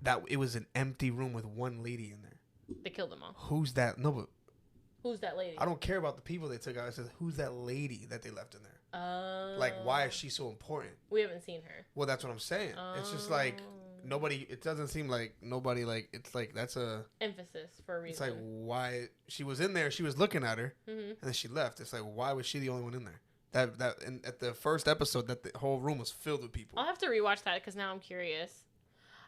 that. It was an empty room with one lady in there. They killed them all. Who's that? No, but Who's that lady? I don't care about the people they took out. I said, who's that lady that they left in there? Oh. Like, why is she so important? We haven't seen her. Well, that's what I'm saying. It's just like nobody. It doesn't seem like nobody. Like it's like that's a. Emphasis for a It's reason. like why she was in there. She was looking at her, Mm-hmm. and then she left. It's like why was she the only one in there? And at the first episode, that the whole room was filled with people. I'll have to rewatch that because now I'm curious.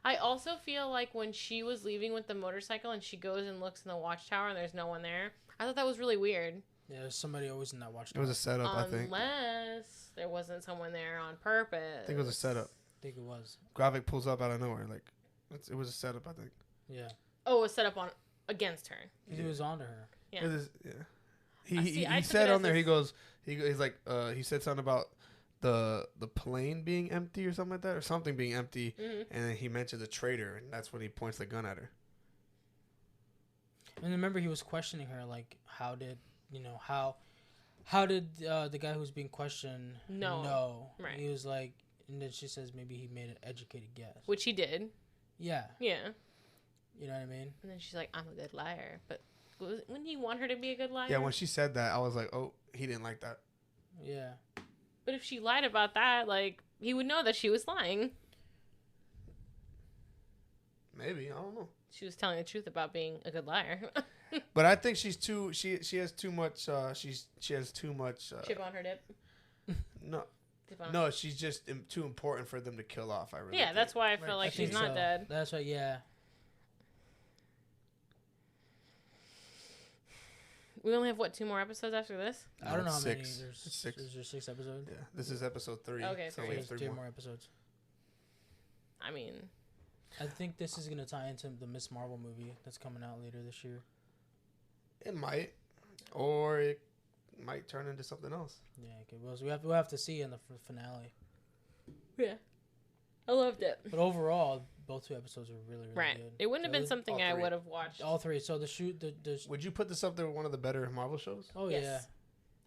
I also feel like when she was leaving with the motorcycle and she goes and looks in the watchtower and there's no one there, I thought that was really weird. Yeah, there's somebody always in that watch. It was a setup, I think. Unless there wasn't someone there on purpose. I think it was a setup. I think it was. Gravik pulls up out of nowhere. Like it was a setup, I think. Yeah. Oh, it was set up on against her. He was on to her. Yeah. It is, yeah. See, I He took said it on as there. a- He goes. He's like. He said something about the plane being empty or something like that, or something being empty, and then he mentioned the traitor, and that's when he points the gun at her. And remember, he was questioning her, like, how did the guy who was being questioned know? Right. He was like, and then she says maybe he made an educated guess. Which he did. Yeah. Yeah. You know what I mean? And then she's like, I'm a good liar. But wouldn't he want her to be a good liar? Yeah, when she said that, I was like, oh, he didn't like that. Yeah. But if she lied about that, like, he would know that she was lying. Maybe, I don't know. She was telling the truth about being a good liar. But I think she's too. She has too much. She has too much. Chip on her dip. No, Dip on no, she's just too important for them to kill off. I really. Yeah, think. that's why I feel like I think she's not so. dead. That's right. Yeah. We only have, what, 2 more episodes after this? I don't know how many. It's There's 6. Is there 6 episodes? Yeah, this is episode 3. Okay, so three. we have There's 3 3 more. more episodes. I mean, I think this is gonna tie into the Miss Marvel movie that's coming out later this year. It might, or it might turn into something else. Yeah, okay. Well, so we'll have to see in the finale. yeah. I loved it. But overall, both 2 episodes are really, really Right. good. It wouldn't have been something all I 3. would have watched. All 3. So the Would you put this up there with one of the better Marvel shows? oh Yes. yeah.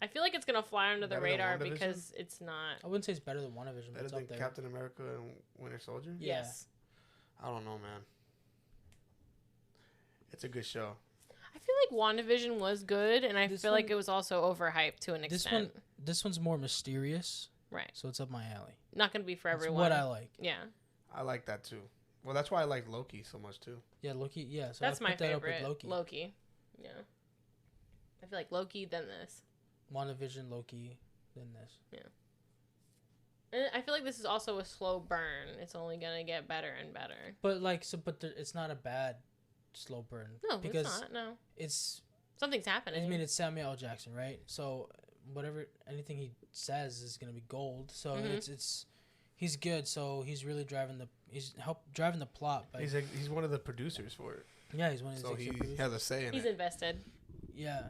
I feel like it's going to fly under the Better than radar WandaVision? because it's not. I wouldn't say it's better than WandaVision, but Better it's than up there. Captain America and Winter Soldier? Yeah. Yes. I don't know, man. It's a good show. I feel like WandaVision was good, and I This feel like one- it was also overhyped to an extent. This one's more mysterious, Right. so it's up my alley. Not going to be for That's everyone. what I like. Yeah. I like that too. Well, that's why I like Loki so much too. Yeah, Loki. Yeah, so That's I my put that up favorite. with Loki. Loki. Yeah. I feel like Loki, then this. WandaVision, Loki, then this. And I feel like this is also a slow burn. It's only going to get better and better. But it's not a bad slow burn. No, because it's not. No. it's. Something's happening. I mean, it's Samuel L. Jackson, right? So anything he says is gonna be gold. So Mhm. it's he's good. So he's really driving the plot. By, He's one of the producers for it, yeah, he's one of the so he producers. has a say in He's it. invested. Yeah,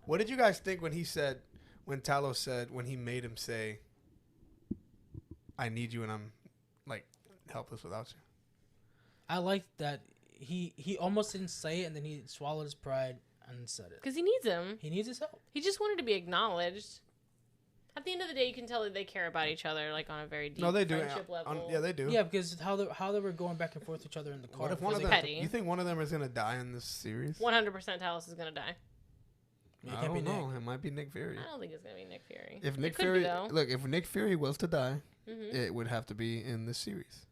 What did you guys think when Talos said, when he made him say, "I need you and I'm like helpless without you"? I like that he almost didn't say it, and then he swallowed his pride and said it. Because he needs him. He needs his help. He just wanted to be acknowledged. At the end of the day, you can tell that they care about each other, like on a very deep No, they do. friendship level. Yeah, they do. Yeah, because how they were going back and forth with each other in the car. What if one of was them? petty. You think one of them is gonna die in this series? 100% Talos is gonna die. It I can't be don't know. Nick. It might be Nick Fury. I don't think it's gonna be Nick Fury. If Nick it could Fury, be, though. look, if Nick Fury was to die, Mm-hmm. it would have to be in this series.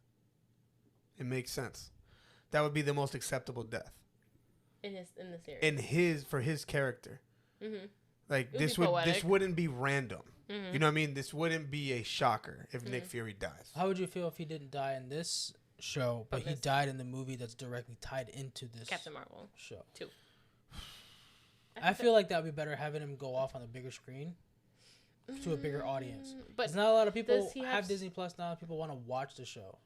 It makes sense. That would be the most acceptable death In the series. for his character. Mm-hmm. Like It would this be poetic. this wouldn't be random. Mm-hmm. You know what I mean? This wouldn't be a shocker if Nick Fury dies. How would you feel if he didn't die in this show, but But he this- died in the movie that's directly tied into this Captain Marvel. show? 2. I feel like that would be better having him go off on a bigger screen to a bigger audience. But Because not a lot of people does he have have Disney Plus. Not a lot of people want to watch the show.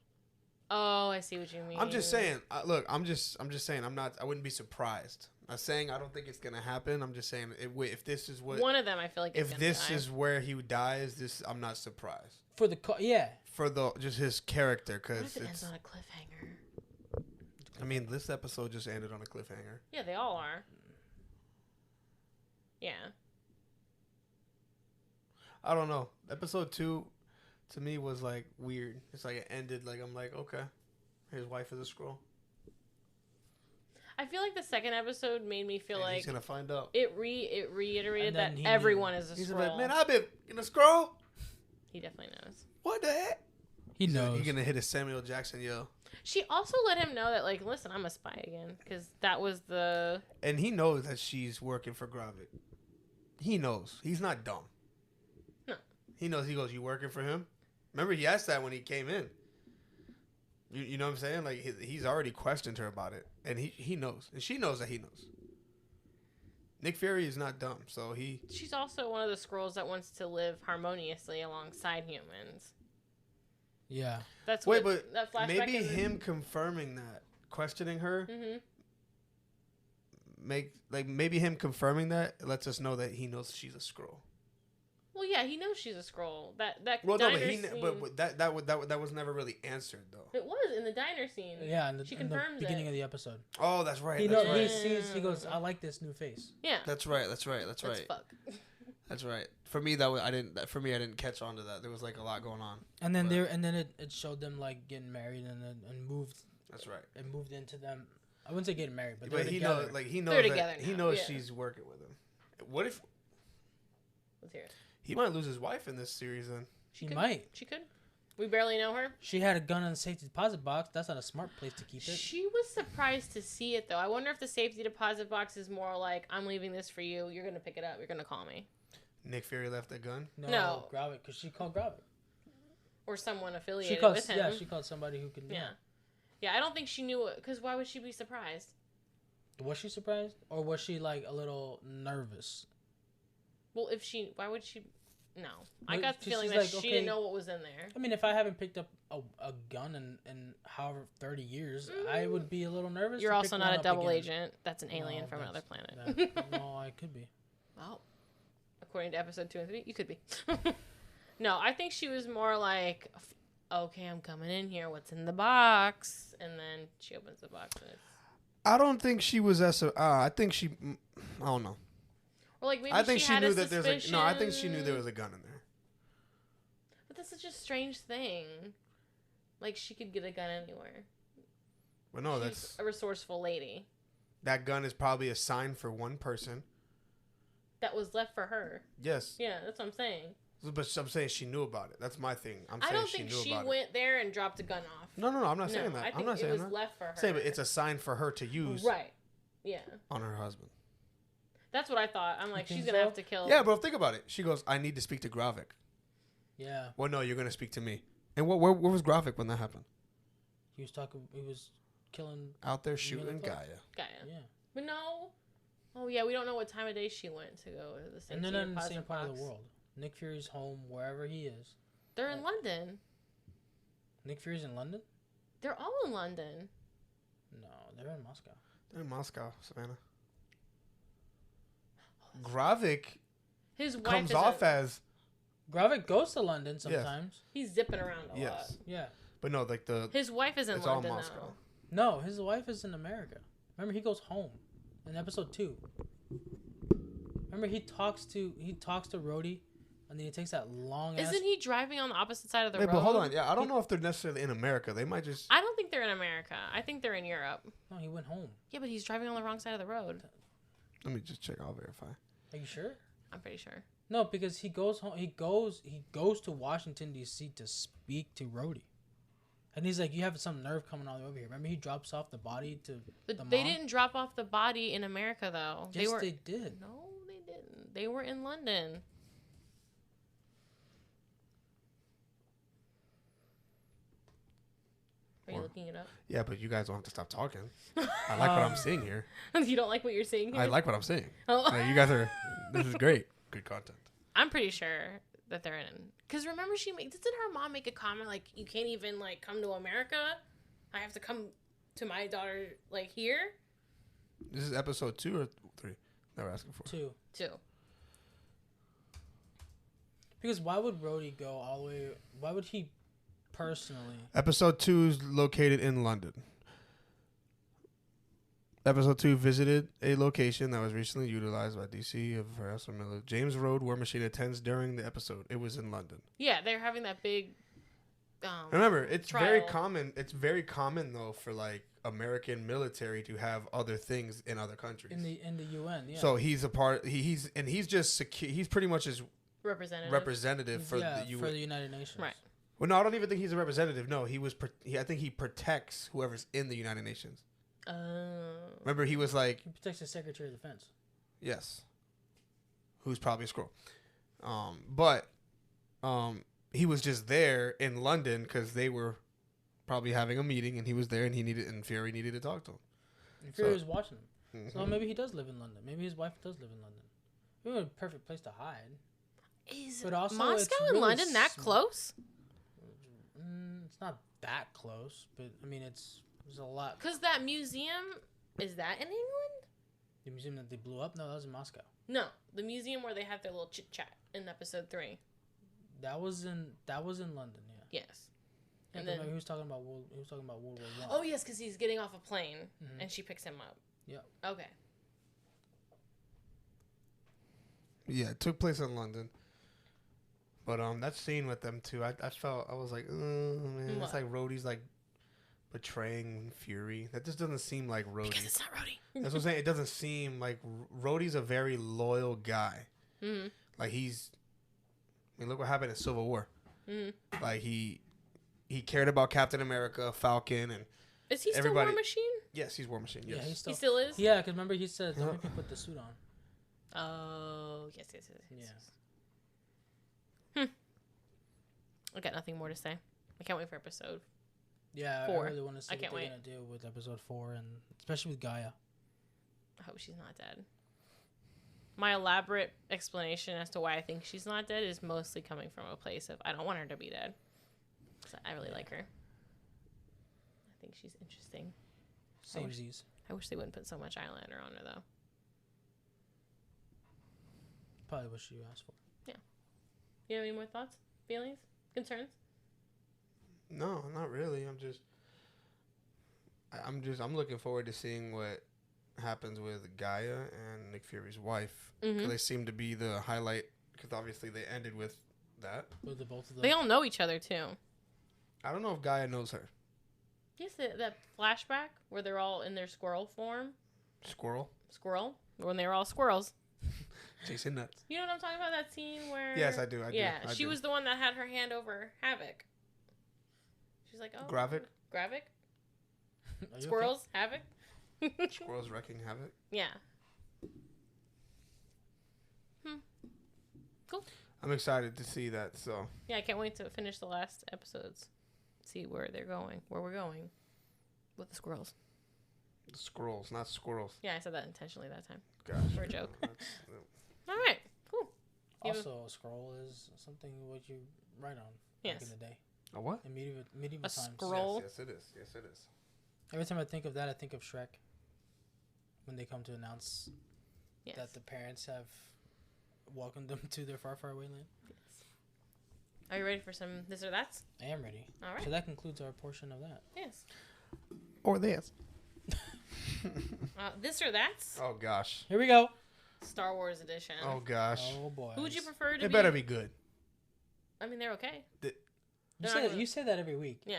oh, I see what you mean. I'm just saying. Look, I'm just saying. I wouldn't be surprised. I'm saying I don't think it's gonna happen. I'm just saying if this is what one of them. I feel like is if gonna this die. is where he dies, I'm not surprised For yeah. for just his character, What because if it ends it's. on a cliffhanger? I mean, this episode just ended on a cliffhanger. Yeah, they all are. Yeah. I don't know. Episode 2, to me, was like weird. It's like it ended like I'm like, okay, his wife is a scroll. I feel like the second episode made me feel And like he's gonna find out. it reiterated And then that he everyone knew. is a He's scroll. like, man, I've been in a scroll. He definitely knows. What the heck? He knows. He's gonna hit a Samuel Jackson yell. She also let him know that, like, listen, I'm a spy again, because that was the. And he knows that she's working for Gravik. He knows. He's not dumb. No. He knows. He goes, you working for him? Remember, he asked that when he came in. You know what I'm saying? Like, he's already questioned her about it. And he knows. And she knows that he knows. Nick Fury is not dumb, so he... She's also one of the scrolls that wants to live harmoniously alongside humans. Yeah. That's Wait, what but that flashback maybe is. him confirming that, questioning her, Mm-hmm. maybe him confirming that lets us know that he knows she's a scroll. Well, yeah, he knows she's a scroll. That Well, no, diner but scene, but that was never really answered though. it was in the diner scene. Yeah, in the, She in the confirms beginning it. of the episode. Oh, that's right. He That's knows. right. He sees. He goes. I like this new face. Yeah. That's right. That's Let's right. fuck. That's right. For me, I didn't catch on to that. There was like a lot going on. And then But- it showed them like getting married and moved. That's right. It moved into them. I wouldn't say getting married, but, But they're he together. knows, like he knows They're that together he now, knows yeah. she's working with him. What if Let's hear it. he might lose his wife in this series? Then She could. might. She could. We barely know her. She had a gun in the safety deposit box. That's not a smart place to keep it. She was surprised to see it, though. I wonder if the safety deposit box is more like, I'm leaving this for you. You're going to pick it up. You're going to call me. Nick Fury left a gun. No. Gravik, because she called Gravik. Or someone She affiliated called. with him. Yeah, she called somebody who could. Yeah. Yeah, I don't think she knew it, because why would she be surprised? Was she surprised, or was she like a little nervous? Well, why would she? No, I Well, got the she's feeling like, that she okay. didn't know what was in there. I mean, if I haven't picked up a gun in however 30 years, I would be a little nervous. You're to also pick not one a up double again. agent. That's an alien No, from another that's- planet. No, I could be. Well, according to episode 2 and 3, you could be. No, I think she was more like, okay, I'm coming in here. What's in the box? And then she opens the box and it's... I don't think she was I think she. I don't know. Or like maybe I think she she had knew a that there's a. No, I think she knew there suspicion. was a gun in there. But that's such a strange thing. Like, she could get a gun anywhere. But no, She's that's a resourceful lady. that gun is probably assigned for one person. That was left for her. Yes, Yeah, that's what I'm saying. but I'm saying she knew about it. That's my thing. I'm I saying don't she think knew she about went there and dropped a gun off. it. No, I'm not saying No, that. I think I'm not it saying was that. left for her. I'm saying, but it's assigned for her to use Right. Yeah. on her husband. That's what I thought. I'm like, You she's think going to so? have to kill... Yeah, bro. Think about it. She goes, "I need to speak to Gravik." Yeah, Well, no, you're gonna speak to me. And where was Gravik when that happened? he was talking. He was killing. Out there You shooting really thought- Gaia. Gaia. Yeah, But no. Oh, yeah, we don't know what time of day she went to go to the same and they're not in the Plasma same part of box. the world. Nick Fury's home wherever he is. They're in London. Nick Fury's in London. They're all in London. No, they're in Moscow. They're in Moscow, Savannah. Gravik His wife comes is off as Gravik goes to London sometimes. He's zipping around a lot. yes, Yeah. but no, like the His wife is in it's all London Moscow. No, his wife is in America. Remember, he goes home in episode 2. Remember, he talks to Rhodey, and then he takes that long ass. Isn't he driving on the opposite side of the Wait, road? but hold on. Yeah, I don't know if they're necessarily in America. They might just. I don't think they're in America. I think they're in Europe. No, he went home. Yeah, but he's driving on the wrong side of the road. Let me just check. I'll verify. Are you sure? I'm pretty sure. No, because he goes home. He goes to Washington D.C. to speak to Rhodey, and he's like, "You have some nerve coming all the way over here." Remember, he drops off the body to But the they mom? didn't drop off the body in America, though. Yes, they did. No, they didn't. They were in London. Are you Or- looking it up? Yeah, but you guys don't have to stop talking. I like what I'm seeing here. You don't like what you're seeing here? I like what I'm seeing. Oh. Yeah, you guys are. This is great. Good content. I'm pretty sure that they're in. Because remember, didn't her mom make a comment like, you can't even, like, come to America? I have to come to my daughter, like, here? This is episode 2 or 3 that we're asking for. 2. Too. Because why would Rhodey go all the way? Why would he personally? Episode 2 is located in London. Episode 2 visited a location that was recently utilized by DC of Harrison Miller. James Road War Machine attends during the episode. It was in London. Yeah, they're having that big. Remember, it's very trial. common. It's very common though for like American military to have other things in other countries. In the UN, yeah. So he's a part. He's just he's pretty much his representative for yeah, the UN. for the United Nations. Right. Well, no, I don't even think he's a representative. No, he was. I think he protects whoever's in the United Nations. Remember, he was like, He protects the Secretary of Defense. yes, who's probably a scroll. But he was just there in London because they were probably having a meeting, and he was there, and Fury needed to talk to him. And Fury So- was watching him. So maybe he does live in London. Maybe his wife does live in London. It would be a perfect place to hide. Is But also, Moscow it's and really London that small. close? It's not that close, but I mean, there's a lot. Because that museum, is that in England? The museum that they blew up? No, that was in Moscow. No, the museum where they have their little chit chat in episode 3. That was in London. Yeah. Yes. And And then then, he was talking about World War One. oh yes, because he's getting off a plane Mhm. and she picks him up. Yep. Okay. Yeah, it took place in London. But that scene with them too, I was like, oh man, What? it's like Rhodey's like betraying Fury. That just doesn't seem like Because Rhodey. it's not Rhodey. That's what I'm saying. It doesn't seem like Rhodey's a very loyal guy. Mm-hmm. Like I mean, look what happened in Civil War. Mm-hmm. Like he cared about Captain America, Falcon, and Is he still Everybody- War Machine? yes, he's War Machine. Yes. Yeah, he's He still. still is? Yeah, because remember he said, "Don't make me put the suit on." Oh, yes. Yeah. I got nothing more to say. I can't wait for episode. Yeah, 4. I really want to see I what can't they're wait. gonna do with episode 4, and especially with Gaia. I hope she's not dead. My elaborate explanation as to why I think she's not dead is mostly coming from a place of I don't want her to be dead. 'Cause I really like her. I think she's interesting. Samesies. I wish they wouldn't put so much eyeliner on her, though. Probably what you asked for. You have any more thoughts, feelings, concerns? No, not really. I'm looking forward to seeing what happens with Gaia and Nick Fury's wife. 'Cause they seem to be the highlight, because obviously they ended with that. With the both of them. They all know each other, too. I don't know if Gaia knows her. Yes, that flashback where they're all in their squirrel form. Squirrel? When they were all squirrels. Chasing nuts. You know what I'm talking about? That scene where... Yes, I do. I she do. was the one that had her hand over Havoc. She's like, oh... Gravik? Gravik? Are you Squirrels? Havoc? Squirrels wrecking havoc. Yeah. Cool. I'm excited to see that. So Yeah, I can't wait to finish the last episodes. See where they're going. Where we're going. With the squirrels. squirrels, not squirrels. Yeah, I said that intentionally that time. Gosh. For a joke. All right. Cool. Also, a scroll is something what you write on back in the day. A what? In medieval A times. scroll? Yes, it is. Yes, it is. Every time I think of that, I think of Shrek. When they come to announce that the parents have welcomed them to their far, far away land. Yes. Are you ready for some this or that's? I am ready. All right. So that concludes our portion of that. Yes. Or this. This or that's? Oh gosh. Here we go. Star Wars edition. Oh gosh. Oh boy. Who would you prefer to be? It better be good. I mean, they're okay. You say that every week. Yeah.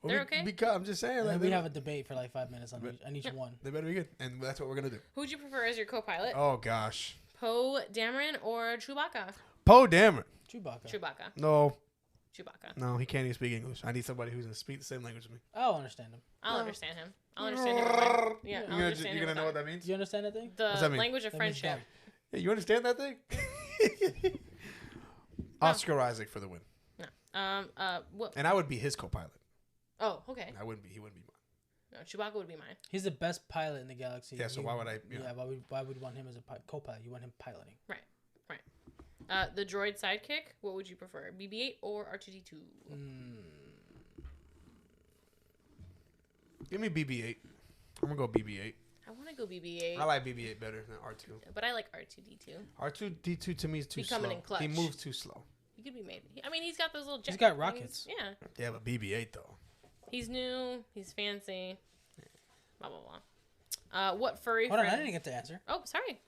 Well, They're okay? Because I'm just saying. And Like, then we have a debate for like 5 minutes on each one. They better be good, and that's what we're gonna do. Who would you prefer as your co-pilot? Oh gosh. Poe Dameron or Chewbacca? Poe Dameron. Chewbacca. No, Chewbacca. he can't even speak English. I need somebody who's gonna speak the same language as me. I'll understand him. I'll understand him. I'll understand him. Fine. Yeah, I'll understand You're him. gonna know what that means? Do you understand that thing? The What's that mean? language of That means friendship. done. Yeah, you understand that thing? Oscar Isaac for the win, What? and I would be his co-pilot. Oh, okay. He wouldn't be mine. No, Chewbacca would be mine. He's the best pilot in the galaxy. Yeah, so why would I? Yeah, why would you want him as a co-pilot? You want him piloting. Right. The droid sidekick. What would you prefer, BB-8 or R2D2? Give me BB-8. I'm gonna go BB-8. I want to go BB-8. I like BB-8 better than R2. But I like R2D2. R2D2 to me is too Becoming slow. in clutch. He moves too slow. He could be made. I mean, he's got those little jet He's got things. rockets. Yeah. Yeah, but BB-8 though. He's new. He's fancy. Blah, blah, blah. What furry Hold on, friend... I didn't get the answer. Oh, sorry.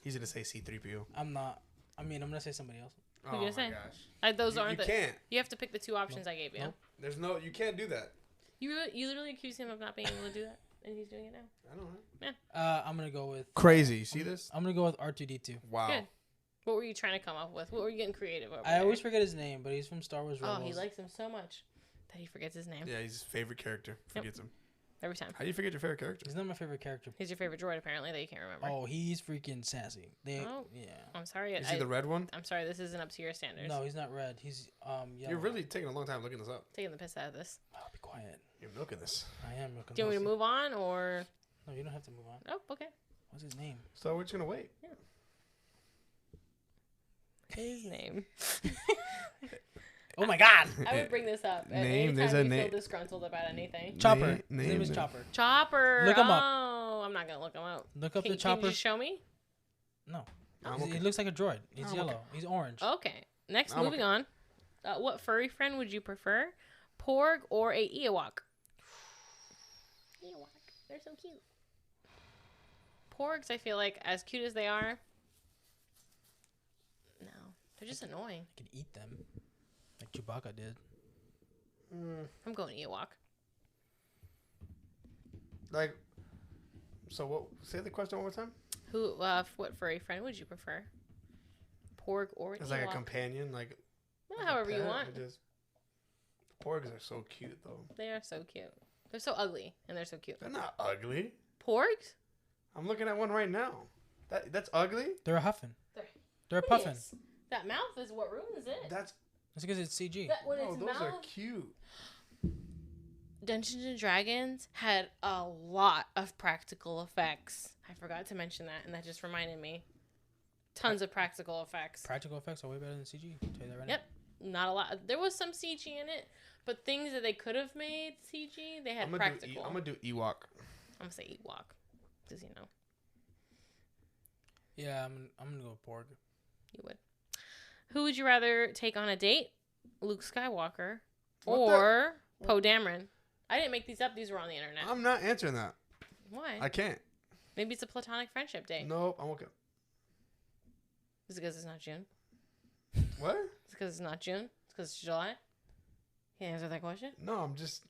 He's gonna say C-3PO. I'm not. I mean, I'm gonna say somebody else. Oh you my gonna say? gosh. Those You aren't the... can't. You have to pick the two options I gave you. Nope. There's no. You can't do that. You literally accused him of not being able to do that, and he's doing it now. I don't know. I'm gonna go with Crazy. You see this? I'm gonna go with R2D2. Wow. Good. What were you trying to come up with? What were you getting creative over I there? always forget his name, but he's from Star Wars Rebels. Oh, he likes him so much that he forgets his name Yeah, he's his favorite character. Forgets him. every time. How do you forget your favorite character? He's not my favorite character. He's your favorite droid, apparently, that you can't remember. Oh, he's freaking sassy. Oh. Yeah. I'm sorry. Is he the red one? I'm sorry. This isn't up to your standards. No, he's not red. He's yellow. You're really taking a long time looking this up. Taking the piss out of this. Oh, be quiet. You're milking this. I am looking. Do you want me to move on or? No, you don't have to move on. Oh, okay. What's his name? So we're just gonna wait. His name. Oh my God. I would bring this up. Name, Anytime there's a you name. feel disgruntled about anything. Chopper. Name- His name is name. Chopper. Chopper. Look him up. Oh, I'm not gonna look him up. Look up Can the Chopper. you show me? No. I'm He okay. looks like a droid. He's I'm yellow. okay. He's orange. Okay. Next, I'm moving on. What furry friend would you prefer? Porg or a Ewok? Ewok. They're so cute. Porgs, I feel like, as cute as they are, no, they're just annoying. I could eat them, like Chewbacca did. I'm going Ewok. Like, so what? Say the question one more time. What furry friend would you prefer? Porg or It's Ewok? like a companion, like. Well, like a however you pet, want. or just- Porgs are so cute though. They are so cute. They're so ugly, and they're so cute. They're not ugly. Porgs? I'm looking at one right now. That's ugly. They're a huffin. They're They're a puffin. hideous. That mouth is what ruins it. That's That's because it's CG. When no. its Those are mouth... cute. Dungeons and Dragons had a lot of practical effects. I forgot to mention that, and that just reminded me. Tons of practical effects. Practical effects are way better than CG. I'll tell you that right Yep. Not a lot. There was some CG in it, but things that they could have made CG, they had practical. I'm gonna do Ewok. I'm gonna say Ewok, because you know now. Yeah, I'm gonna go with Borg. you would. Who would you rather take on a date? Luke Skywalker What or Poe Dameron? I didn't make these up. These were on the internet. I'm not answering that. Why? I can't. Maybe it's a platonic friendship date. Nope. I'm okay. Is it because it's not June? What? It's because it's not June? It's because it's July? Can't answer that question? No, I'm just.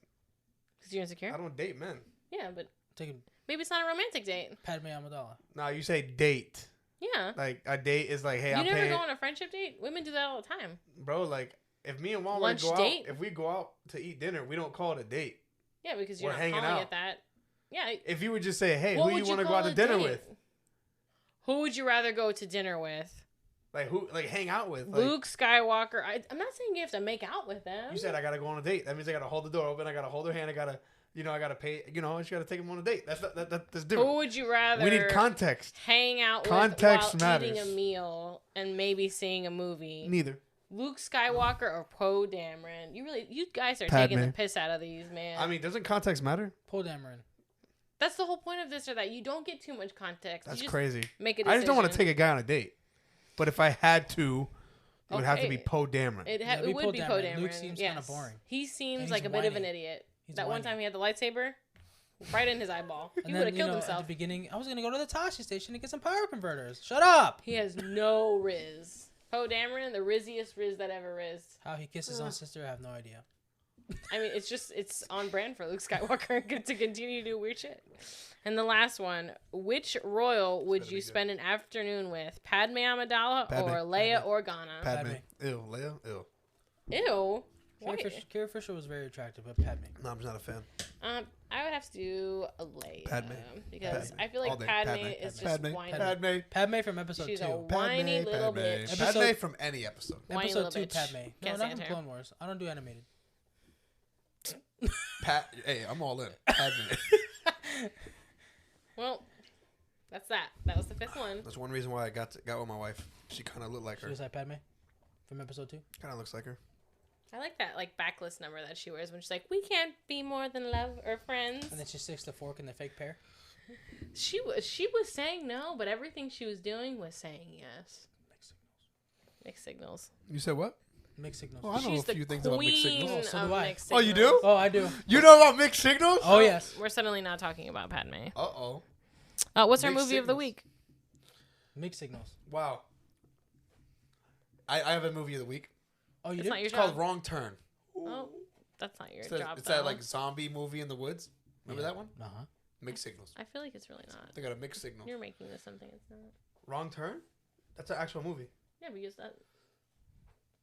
Because you're insecure? I don't date men. Yeah, but Taking maybe it's not a romantic date. Padme Amidala. Nah, you say date. Yeah. Like a date is like, hey, You I'm never paying. go on a friendship date? Women do that all the time. Bro, like if me and Juan Lunch go date? out, if we go out to eat dinner, we don't call it a date. Yeah, because you're We're not hanging calling out. it that. Yeah. If you would just say, hey, What who would you want to go call out to a dinner date? with? Who would you rather go to dinner with? Like who? Like hang out with? Like, Luke Skywalker. I'm not saying you have to make out with them. You said I gotta go on a date. That means I gotta hold the door open. I gotta hold her hand. I gotta pay. I just gotta take him on a date. That's different. Who would you rather? We need context. Hang out Context with while eating matters. a meal and maybe seeing a movie. Neither. Luke Skywalker or Poe Dameron? You guys are Padme. taking the piss out of these, man. I mean, doesn't context matter? Poe Dameron. That's the whole point of this, or that you don't get too much context. That's you just crazy. Make a decision. I just don't want to take a guy on a date. But if I had to, it would have to be Okay. Poe Dameron. It Yeah, would Poe be Poe Dameron. Dameron. Luke seems yes. kinda boring. He seems he's like a bit of an whiny. idiot. He's That one whiny. time he had the lightsaber, right in his eyeball. He And would then, have killed at himself. the beginning, I was gonna go to the Tashi station to get some power converters. Shut up. He has no Riz. Poe Dameron, the rizziest Riz that ever rizzed. How he kissed his own sister, I have no idea. I mean, it's on brand for Luke Skywalker to continue to do weird shit. And the last one, which royal would better you be good. spend an afternoon with? Padme Amidala Padme. or Leia Organa? Padme. Padme. Ew, Leia. Ew. Ew. Why? Carrie Fisher was very attractive, but Padme. No, I'm just not a fan. I would have to do a Leia. Padme. Because Padme. I feel All like day. Padme Padme. is just Padme. whiny. Padme. Padme from episode She's 2. a whiny little bitch. Episode- Padme from any episode. Whiny Episode little 2, bitch. Padme. No, Can't not stand from her. Clone Wars. I don't do animated. Hey, I'm all in. Padme. Well, that's that. That was the fifth one. That's one reason why I got with my wife. She kind of looked like She her. was like Padme from episode 2. Kind of looks like her. I like that backlist number that she wears when she's like, "We can't be more than love or friends." And then she sticks the fork in the fake pear. She was saying no, but everything she was doing was saying yes. Mixed signals. You said what? Mixed signals. Oh, I know She's a the few things about mixed queen signals. Oh, so of do I. mixed Oh, you signals. do? Oh, I do. You know about mixed signals? Oh, yes. We're suddenly not talking about Padme. Uh-oh. What's our Mixed movie of the signals. week? Mixed signals. Wow. I have a movie of the week. Oh, you It's do? not your It's job. called Wrong Turn. Oh, that's not your It's job. that though. like zombie movie in the woods. Remember that one? Uh-huh. Mixed signals. I feel like it's really not. They got a mixed signal. You're making this something it's not. Wrong Turn? That's an actual movie. Yeah, because that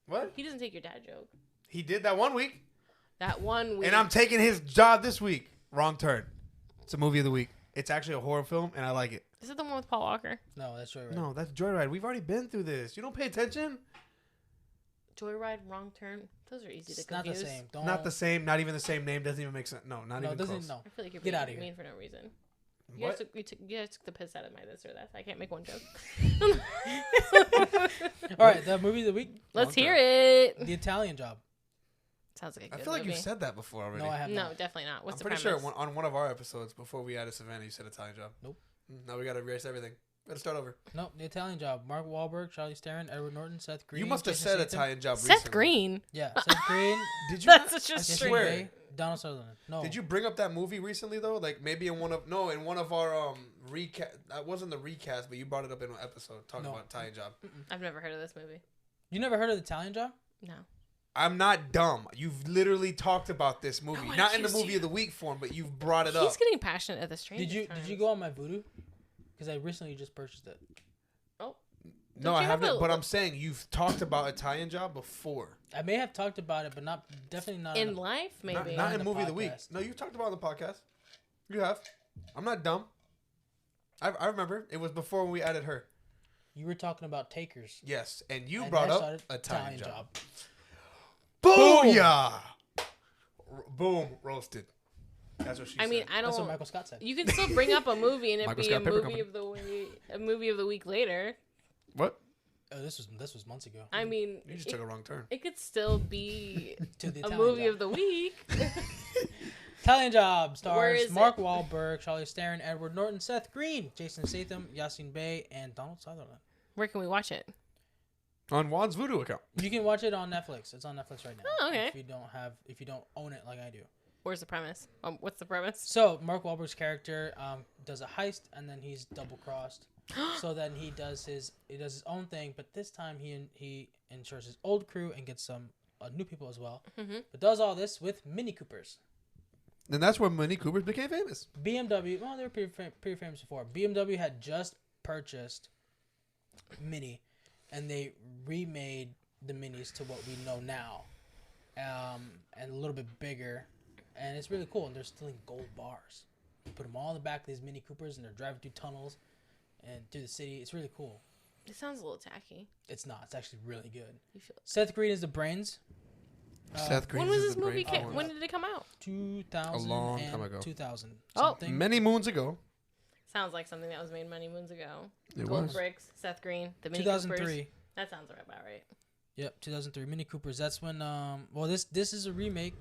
What? he doesn't take your dad joke. He did that one week. That one week. And I'm taking his job this week. Wrong Turn. It's a movie of the week. It's actually a horror film, and I like it. Is it the one with Paul Walker? No, that's right. No, that's Joyride. We've already been through this. You don't pay attention? Joyride, Wrong Turn. Those are easy It's to not confuse. the same. Don't. Not the same. Not even the same name. Doesn't even make sense. No, not No, it even doesn't. close. No. I feel like you're Get being outta here. mean for no reason. You What? guys took the piss out of my this or that. I can't make one joke. All right, the movie of the week. Let's Wrong hear Turn. it. The Italian Job. Sounds like a I good feel like movie. you said that before already. No, I have No, not. definitely not. What's I'm the pretty premise? sure on one of our episodes before we added Savannah, you said Italian Job. Nope. Now we got to erase everything. We got to start over. No, The Italian Job. Mark Wahlberg, Charlize Theron, Edward Norton, Seth Green. You must have Jason said Statham. Italian Job Seth recently. Green. Yeah, Seth Green. Did you? That's not- such a I Jason string. swear. Bay, Donald Sutherland. No. Did you bring up that movie recently though? Like maybe in one of our recast. That wasn't the recast, but you brought it up in an episode talking No. about Italian Job. I've never heard of this movie. You never heard of The Italian Job? No. I'm not dumb. You've literally talked about this movie, No one not in the accused movie you. of the week form, but you've brought it He's up. getting passionate at the stream. Did you go on my Voodoo? Because I recently just purchased it. Oh. No, Don't I you have haven't. a- But I'm saying you've talked about Italian Job before. I may have talked about it, but definitely not In on the- life, Not, maybe. not On in the movie of the week. podcast. No, you talked about it on the podcast. You have. I'm not dumb. I remember. It was before we added her. You were talking about Takers. Yes, and you And brought I up started Italian Job. Boom! Booyah! Boom, roasted. That's what she I said. mean, I That's what don't. Michael Scott said. You can still bring up a movie and it Michael be Scott a Paper movie Company. of the week, a movie of the week later. What? Oh, this was months ago. I mean, You just took a wrong turn. it could still be To the a Italian movie Job. of the week. Italian Job Where stars is Mark it? Wahlberg, Charlize Theron, Edward Norton, Seth Green, Jason Statham, Yasin Bey, and Donald Sutherland. Where can we watch it? On Juan's Voodoo account. You can watch it on Netflix. It's on Netflix right now. Oh, okay. If you don't own it like I do. Where's the premise? What's the premise? So Mark Wahlberg's character does a heist and then he's double crossed. So then he does his own thing, but this time he ensures his old crew and gets some new people as well. Mm-hmm. But does all this with Mini Coopers. And that's where Mini Coopers became famous. BMW, well, they were pretty famous before. BMW had just purchased Mini, and they remade the Minis to what we know now, and a little bit bigger, and it's really cool. And they're still in gold bars. You put them all in the back of these Mini Coopers, and they're driving through tunnels and through the city. It's really cool. It sounds a little tacky. It's not. It's actually really good. You feel Seth Green is the brains. Seth Green when was is this the movie? brain power. When did it come out? 2000 A long time ago. 2000 Oh. something. Many moons ago. Sounds like something that was made many moons ago. It Gold was. Bricks, Seth Green, the Mini Coopers. 2003. That sounds about right. Yep, 2003. Mini Coopers. That's when well this is a remake.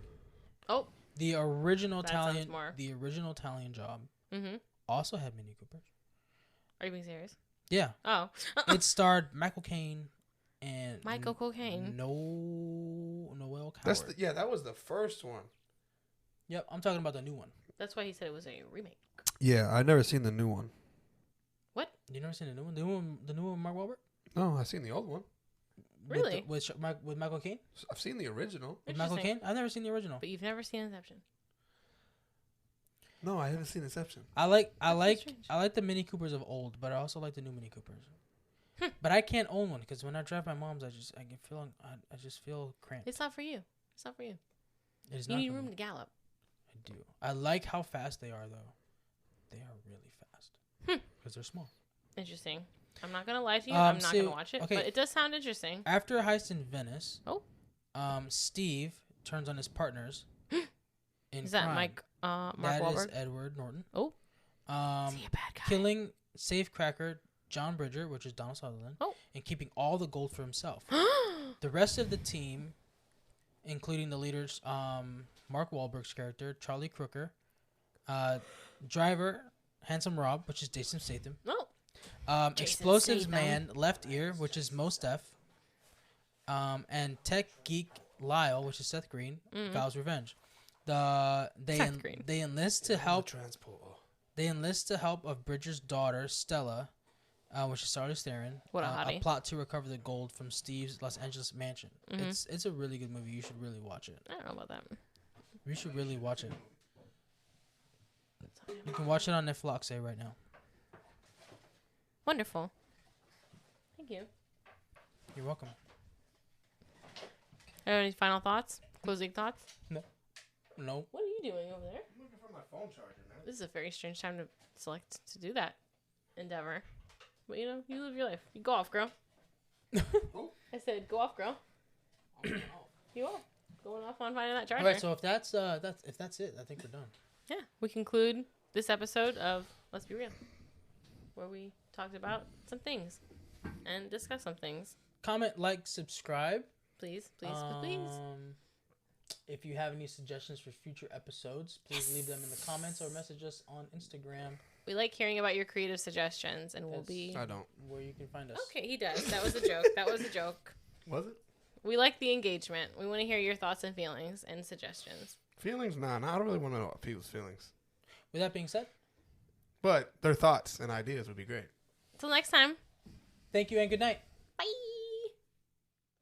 Oh. The original That sounds Italian more. the original Italian Job Mm-hmm. also had Mini Coopers. Are you being serious? Yeah. Oh. It starred Michael Caine and Michael Cocaine. Noel Coward. That was the first one. Yep, I'm talking about the new one. That's why he said it was a remake. Yeah, I've never seen the new one. You never seen the new one? The new one with Mark Wahlberg? No, I've seen the old one. Really? With Michael Caine? I've seen the original. With Michael Interesting. Caine? I've never seen the original. But you've never seen Inception. No, I haven't seen Inception. I like strange. the Mini Coopers of old, but I also like the new Mini Coopers. But I can't own one because when I drive my mom's, I just feel cramped. It's not for you. It's not for you. It is You not need for room me. to gallop. I do. I like how fast they are though. They are really fast because they're small. Interesting. I'm not gonna lie to you. I'm not so- gonna watch it, okay. but it does sound interesting. After a heist in Venice, Oh. Steve turns on his partners. In Is that crime. Mark That is Wahlberg? Edward Norton. Oh. Is he a bad guy? Killing safecracker John Bridger, which is Donald Sutherland, Oh. and keeping all the gold for himself. The rest of the team, including the leaders, Mark Wahlberg's character, Charlie Crooker, driver, Handsome Rob, which is Jason Statham, No. Jason Explosives Statham. Man, Left Ear, which is Mos Def, and Tech Geek Lyle, which is Seth Green, Val's Revenge. Seth Green. They enlist to help. Transport. They enlist the help of Bridger's daughter, Stella, which is Charlize Theron. What a hottie. plot to recover the gold from Steve's Los Angeles mansion. Mhm. It's a really good movie. You should really watch it. I don't know about that. You should really watch it. You can watch it on Netflix right now. Wonderful. Thank you. You're welcome. Any final thoughts? Closing thoughts? No. What are you doing over there? I'm looking for my phone charger, man. This is a very strange time to select to do that endeavor. But you know, you live your life. You go off, girl. I said, go off, girl. You are going off on finding that charger. All right. So if that's it, I think we're done. Yeah, we conclude this episode of Let's Be Real, where we talked about some things and discussed some things. Comment, like, subscribe. Please, please, please. If you have any suggestions for future episodes, please leave them in the comments or message us on Instagram, We like hearing about your creative suggestions, and we'll That's- be. I don't. where you can find us. Okay, he does. That was a joke. That was a joke. Was it? We like the engagement. We want to hear your thoughts and feelings and suggestions. Feelings? Nah, I don't really want to know people's feelings. With that being said, But their thoughts and ideas would be great. Till next time. thank you and good night. Bye.